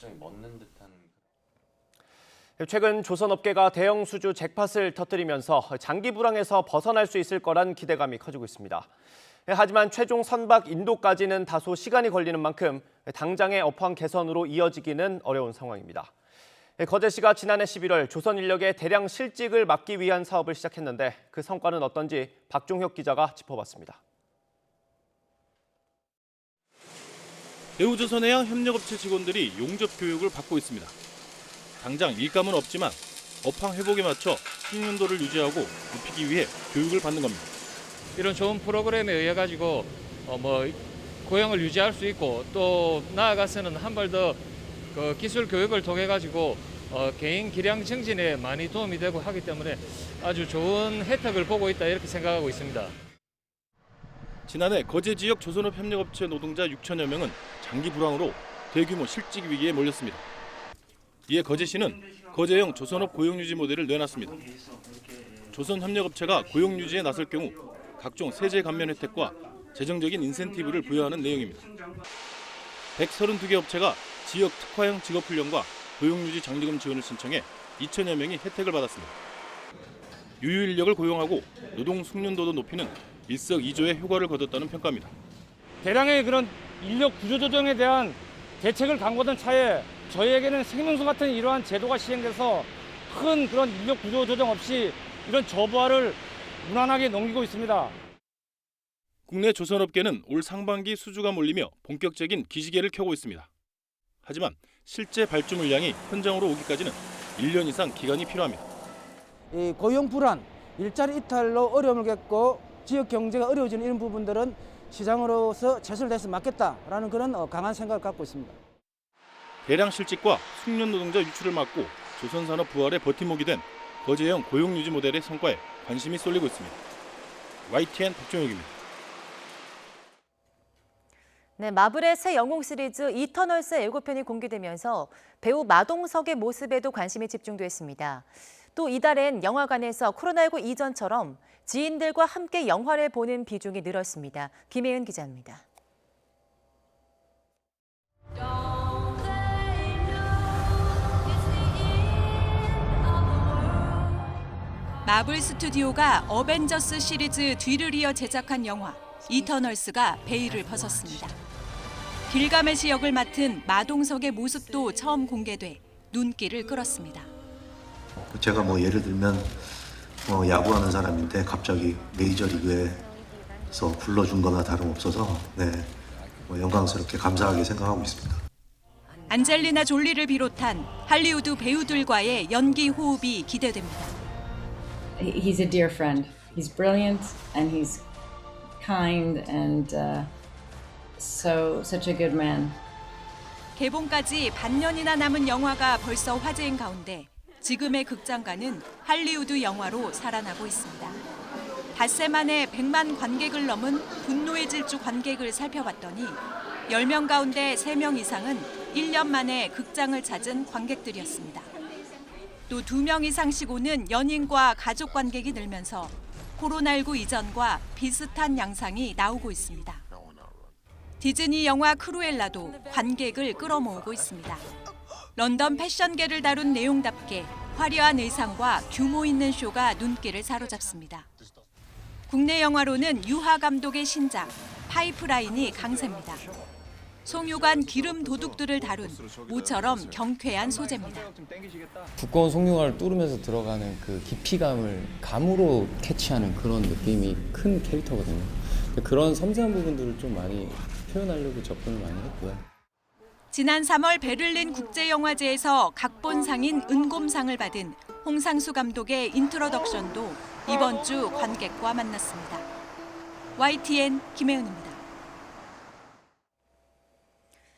최근 조선업계가 대형 수주 잭팟을 터뜨리면서 장기 불황에서 벗어날 수 있을 거란 기대감이 커지고 있습니다. 하지만 최종 선박 인도까지는 다소 시간이 걸리는 만큼 당장의 업황 개선으로 이어지기는 어려운 상황입니다. 거제시가 지난해 11월 조선인력의 대량 실직을 막기 위한 사업을 시작했는데 그 성과는 어떤지 박종혁 기자가 짚어봤습니다. 대우조선해양 협력업체 직원들이 용접 교육을 받고 있습니다. 당장 일감은 없지만 업황 회복에 맞춰 숙련도를 유지하고 높이기 위해 교육을 받는 겁니다. 이런 좋은 프로그램에 의해 가지고 고용을 유지할 수 있고 또 나아가서는 한 발 더 기술 교육을 통해 가지고 개인 기량 증진에 많이 도움이 되고 하기 때문에 아주 좋은 혜택을 보고 있다 이렇게 생각하고 있습니다. 지난해 거제 지역 조선업 협력업체 노동자 6천여 명은 장기 불황으로 대규모 실직 위기에 몰렸습니다. 이에 거제시는 거제형 조선업 고용유지 모델을 내놨습니다. 조선협력업체가 고용유지에 나설 경우 각종 세제 감면 혜택과 재정적인 인센티브를 부여하는 내용입니다. 132개 업체가 지역 특화형 직업훈련과 고용유지 장려금 지원을 신청해 2천여 명이 혜택을 받았습니다. 유유 인력을 고용하고 노동 숙련도도 높이는 일석이조의 효과를 거뒀다는 평가입니다. 대량의 그런 인력 구조 조정에 대한 대책을 강구하던 차에 저희에게는 생명수 같은 이러한 제도가 시행돼서 큰 그런 인력 구조 조정 없이 이런 저부하를 무난하게 넘기고 있습니다. 국내 조선업계는 올 상반기 수주가 몰리며 본격적인 기지개를 켜고 있습니다. 하지만 실제 발주 물량이 현장으로 오기까지는 1년 이상 기간이 필요합니다. 이 고용 불안, 일자리 이탈로 어려움을 겪고 지역 경제가 어려워지는 이런 부분들은 시장으로서 최선을 다해서 막겠다라는 그런 강한 생각을 갖고 있습니다. 대량 실직과 숙련 노동자 유출을 막고 조선산업 부활의 버팀목이 된 거제형 고용유지 모델의 성과에 관심이 쏠리고 있습니다. YTN 박종혁입니다. 네, 마블의 새 영웅 시리즈 이터널스 예고편이 공개되면서 배우 마동석의 모습에도 관심이 집중됐습니다. 또 이달엔 영화관에서 코로나19 이전처럼 지인들과 함께 영화를 보는 비중이 늘었습니다. 김혜은 기자입니다. 마블 스튜디오가 어벤져스 시리즈 뒤를 이어 제작한 영화 이터널스가 베일을 벗었습니다. 길가메시 역을 맡은 마동석의 모습도 처음 공개돼 눈길을 끌었습니다. 제가 예를 들면 야구하는 사람인데 갑자기 메이저리그에서 불러준 거나 다름없어서 영광스럽게 감사하게 생각하고 있습니다. 안젤리나 졸리를 비롯한 할리우드 배우들과의 연기 호흡이 기대됩니다. He's a dear friend. He's brilliant and he's kind and such a good man. 개봉까지 반년이나 남은 영화가 벌써 화제인 가운데 지금의 극장가는 할리우드 영화로 살아나고 있습니다. 닷새 만에 100만 관객을 넘은 분노의 질주 관객을 살펴봤더니 10명 가운데 3명 이상은 1년 만에 극장을 찾은 관객들이었습니다. 또 2명 이상씩 오는 연인과 가족 관객이 늘면서 코로나19 이전과 비슷한 양상이 나오고 있습니다. 디즈니 영화 크루엘라도 관객을 끌어모으고 있습니다. 런던 패션계를 다룬 내용답게 화려한 의상과 규모 있는 쇼가 눈길을 사로잡습니다. 국내 영화로는 유하 감독의 신작 파이프라인이 강세입니다. 송유관 기름 도둑들을 다룬 모처럼 경쾌한 소재입니다. 두꺼운 송유관을 뚫으면서 들어가는 그 깊이감을 감으로 캐치하는 그런 느낌이 큰 캐릭터거든요. 그런 섬세한 부분들을 좀 많이 표현하려고 접근을 많이 했고요. 지난 3월 베를린 국제영화제에서 각본상인 은곰상을 받은 홍상수 감독의 인트로덕션도 이번 주 관객과 만났습니다. YTN 김혜은입니다.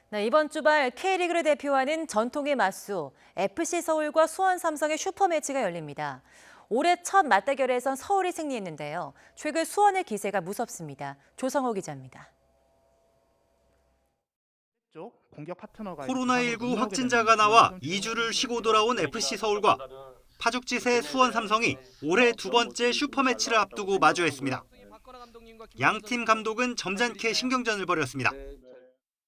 네, 이번 주말 K리그를 대표하는 전통의 맞수 FC 서울과 수원 삼성의 슈퍼매치가 열립니다. 올해 첫 맞대결에선 서울이 승리했는데요. 최근 수원의 기세가 무섭습니다. 조성호 기자입니다. 코로나19 확진자가 나와 2주를 쉬고 돌아온 FC 서울과 파죽지세 수원 삼성이 올해 두 번째 슈퍼매치를 앞두고 마주했습니다. 양팀 감독은 점잖게 신경전을 벌였습니다.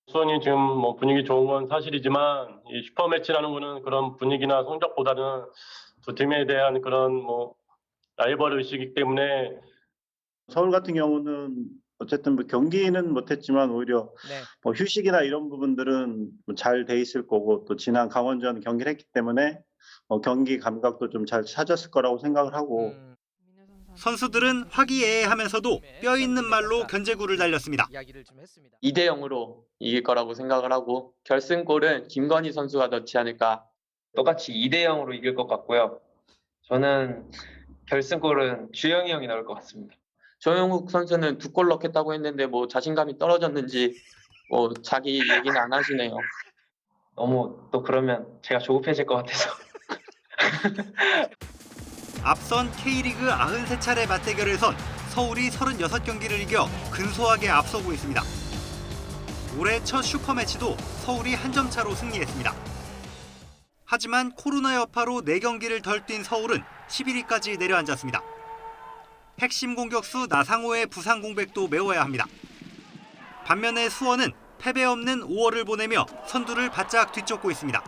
수원이 지금 분위기 좋은 건 사실이지만 이 슈퍼매치라는 거는 그런 분위기나 성적보다는 두 팀에 대한 그런 라이벌 의식이기 때문에 서울 같은 경우는 어쨌든 경기는 못했지만 오히려 휴식이나 이런 부분들은 잘 돼 있을 거고 또 지난 강원전 경기를 했기 때문에 경기 감각도 좀 잘 찾았을 거라고 생각을 하고 선수들은 화기애애하면서도 뼈 있는 말로 견제구를 날렸습니다. 2대0으로 이길 거라고 생각을 하고 결승골은 김건희 선수가 넣지 않을까. 똑같이 2대0으로 이길 것 같고요. 저는 결승골은 주영이 형이 넣을 것 같습니다. 조영욱 선수는 2골 넣겠다고 했는데 자신감이 떨어졌는지 자기 얘기는 안 하시네요. 너무 또 그러면 제가 조급해질 것 같아서. 앞선 K리그 93차례 맞대결에선 서울이 36경기를 이겨 근소하게 앞서고 있습니다. 올해 첫 슈퍼매치도 서울이 한 점 차로 승리했습니다. 하지만 코로나 여파로 4경기를 덜 뛴 서울은 11위까지 내려앉았습니다. 핵심 공격수 나상호의 부상 공백도 메워야 합니다. 반면에 수원은 패배 없는 5월을 보내며 선두를 바짝 뒤쫓고 있습니다.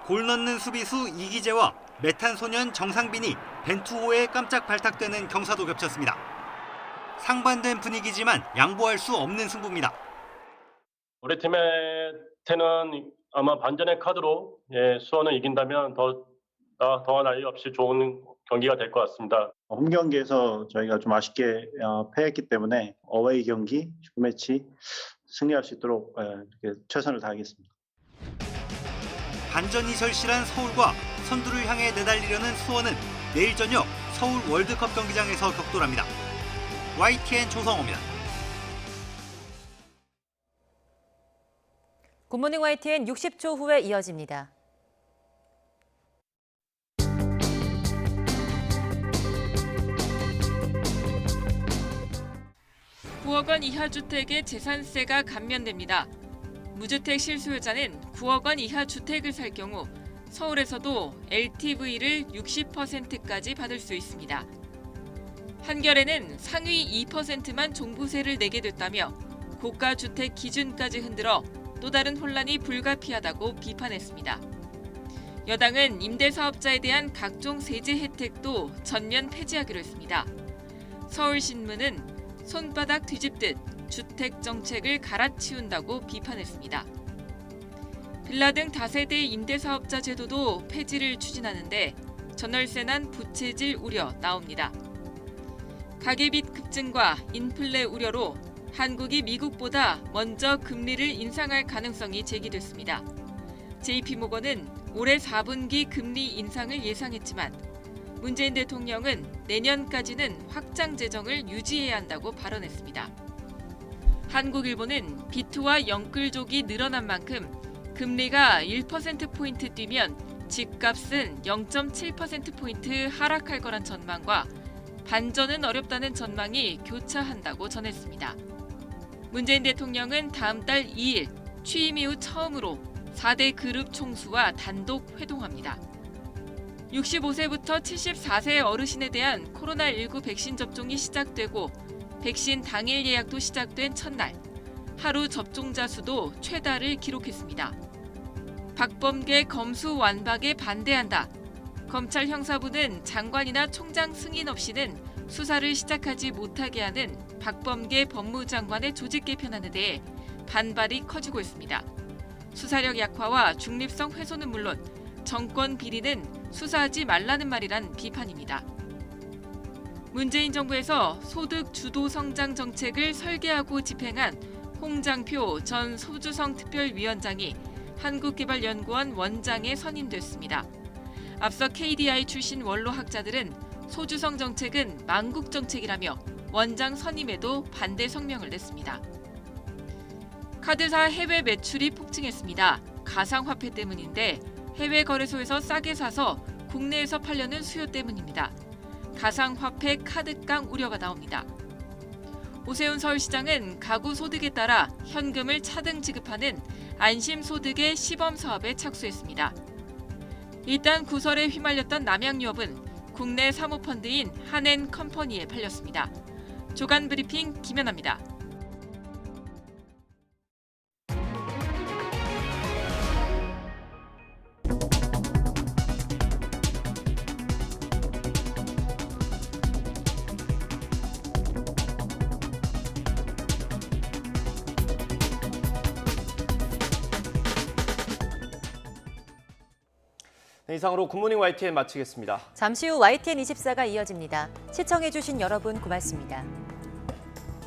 골 넣는 수비수 이기재와 메탄 소년 정상빈이 벤투호에 깜짝 발탁되는 경사도 겹쳤습니다. 상반된 분위기지만 양보할 수 없는 승부입니다. 우리 팀한테는 아마 반전의 카드로 수원을 이긴다면 더한 나위 없이 좋은 경기가 될 것 같습니다. 홈 경기에서 저희가 좀 아쉽게 패했기 때문에 어웨이 경기, 슈퍼매치 승리할 수 있도록 이렇게 최선을 다하겠습니다. 반전이 절실한 서울과 선두를 향해 내달리려는 수원은 내일 저녁 서울 월드컵 경기장에서 격돌합니다. YTN 조성호입니다. 굿모닝 YTN 60초 후에 이어집니다. (9억 원) 이하 주택의 재산세가 감면됩니다. 무주택 실소유자는 9억 원 이하 주택을 살 경우 서울에서도 LTV를 60%까지 받을 수 있습니다. 한겨레는 상위 2%만 종부세를 내게 됐다며 고가 주택 기준까지 흔들어 또 다른 혼란이 불가피하다고 비판했습니다. 여당은 임대사업자에 대한 각종 세제 혜택도 전면 폐지하기로 했습니다. 서울신문은 손바닥 뒤집듯 주택 정책을 갈아치운다고 비판했습니다. 빌라 등 다세대 임대사업자 제도도 폐지를 추진하는데 전월세 난 부채질 우려 나옵니다. 가계빚 급증과 인플레 우려로 한국이 미국보다 먼저 금리를 인상할 가능성이 제기됐습니다. JP모건은 올해 4분기 금리 인상을 예상했지만 문재인 대통령은 내년까지는 확장 재정을 유지해야 한다고 발언했습니다. 한국일보는 비투와 영끌족이 늘어난 만큼 금리가 1%포인트 뛰면 집값은 0.7%포인트 하락할 거란 전망과 반전은 어렵다는 전망이 교차한다고 전했습니다. 문재인 대통령은 다음 달 2일 취임 이후 처음으로 4대 그룹 총수와 단독 회동합니다. 65세부터 74세 어르신에 대한 코로나19 백신 접종이 시작되고 백신 당일 예약도 시작된 첫날, 하루 접종자 수도 최다를 기록했습니다. 박범계 검수 완박에 반대한다. 검찰 형사부는 장관이나 총장 승인 없이는 수사를 시작하지 못하게 하는 박범계 법무장관의 조직 개편안에 대해 반발이 커지고 있습니다. 수사력 약화와 중립성 훼손은 물론 정권 비리는 수사하지 말라는 말이란 비판입니다. 문재인 정부에서 소득 주도 성장 정책을 설계하고 집행한 홍장표 전 소주성 특별위원장이 한국개발연구원 원장에 선임됐습니다. 앞서 KDI 출신 원로학자들은 소주성 정책은 망국 정책이라며 원장 선임에도 반대 성명을 냈습니다. 카드사 해외 매출이 폭증했습니다. 가상화폐 때문인데 해외 거래소에서 싸게 사서 국내에서 팔려는 수요 때문입니다. 가상화폐 카드깡 우려가 나옵니다. 오세훈 서울시장은 가구 소득에 따라 현금을 차등 지급하는 안심소득의 시범사업에 착수했습니다. 일단 구설에 휘말렸던 남양유업은 국내 사모펀드인 한엔컴퍼니에 팔렸습니다. 조간 브리핑 김연아입니다. 네, 이상으로 굿모닝 YTN 마치겠습니다. 잠시 후 YTN24가 이어집니다. 시청해주신 여러분 고맙습니다.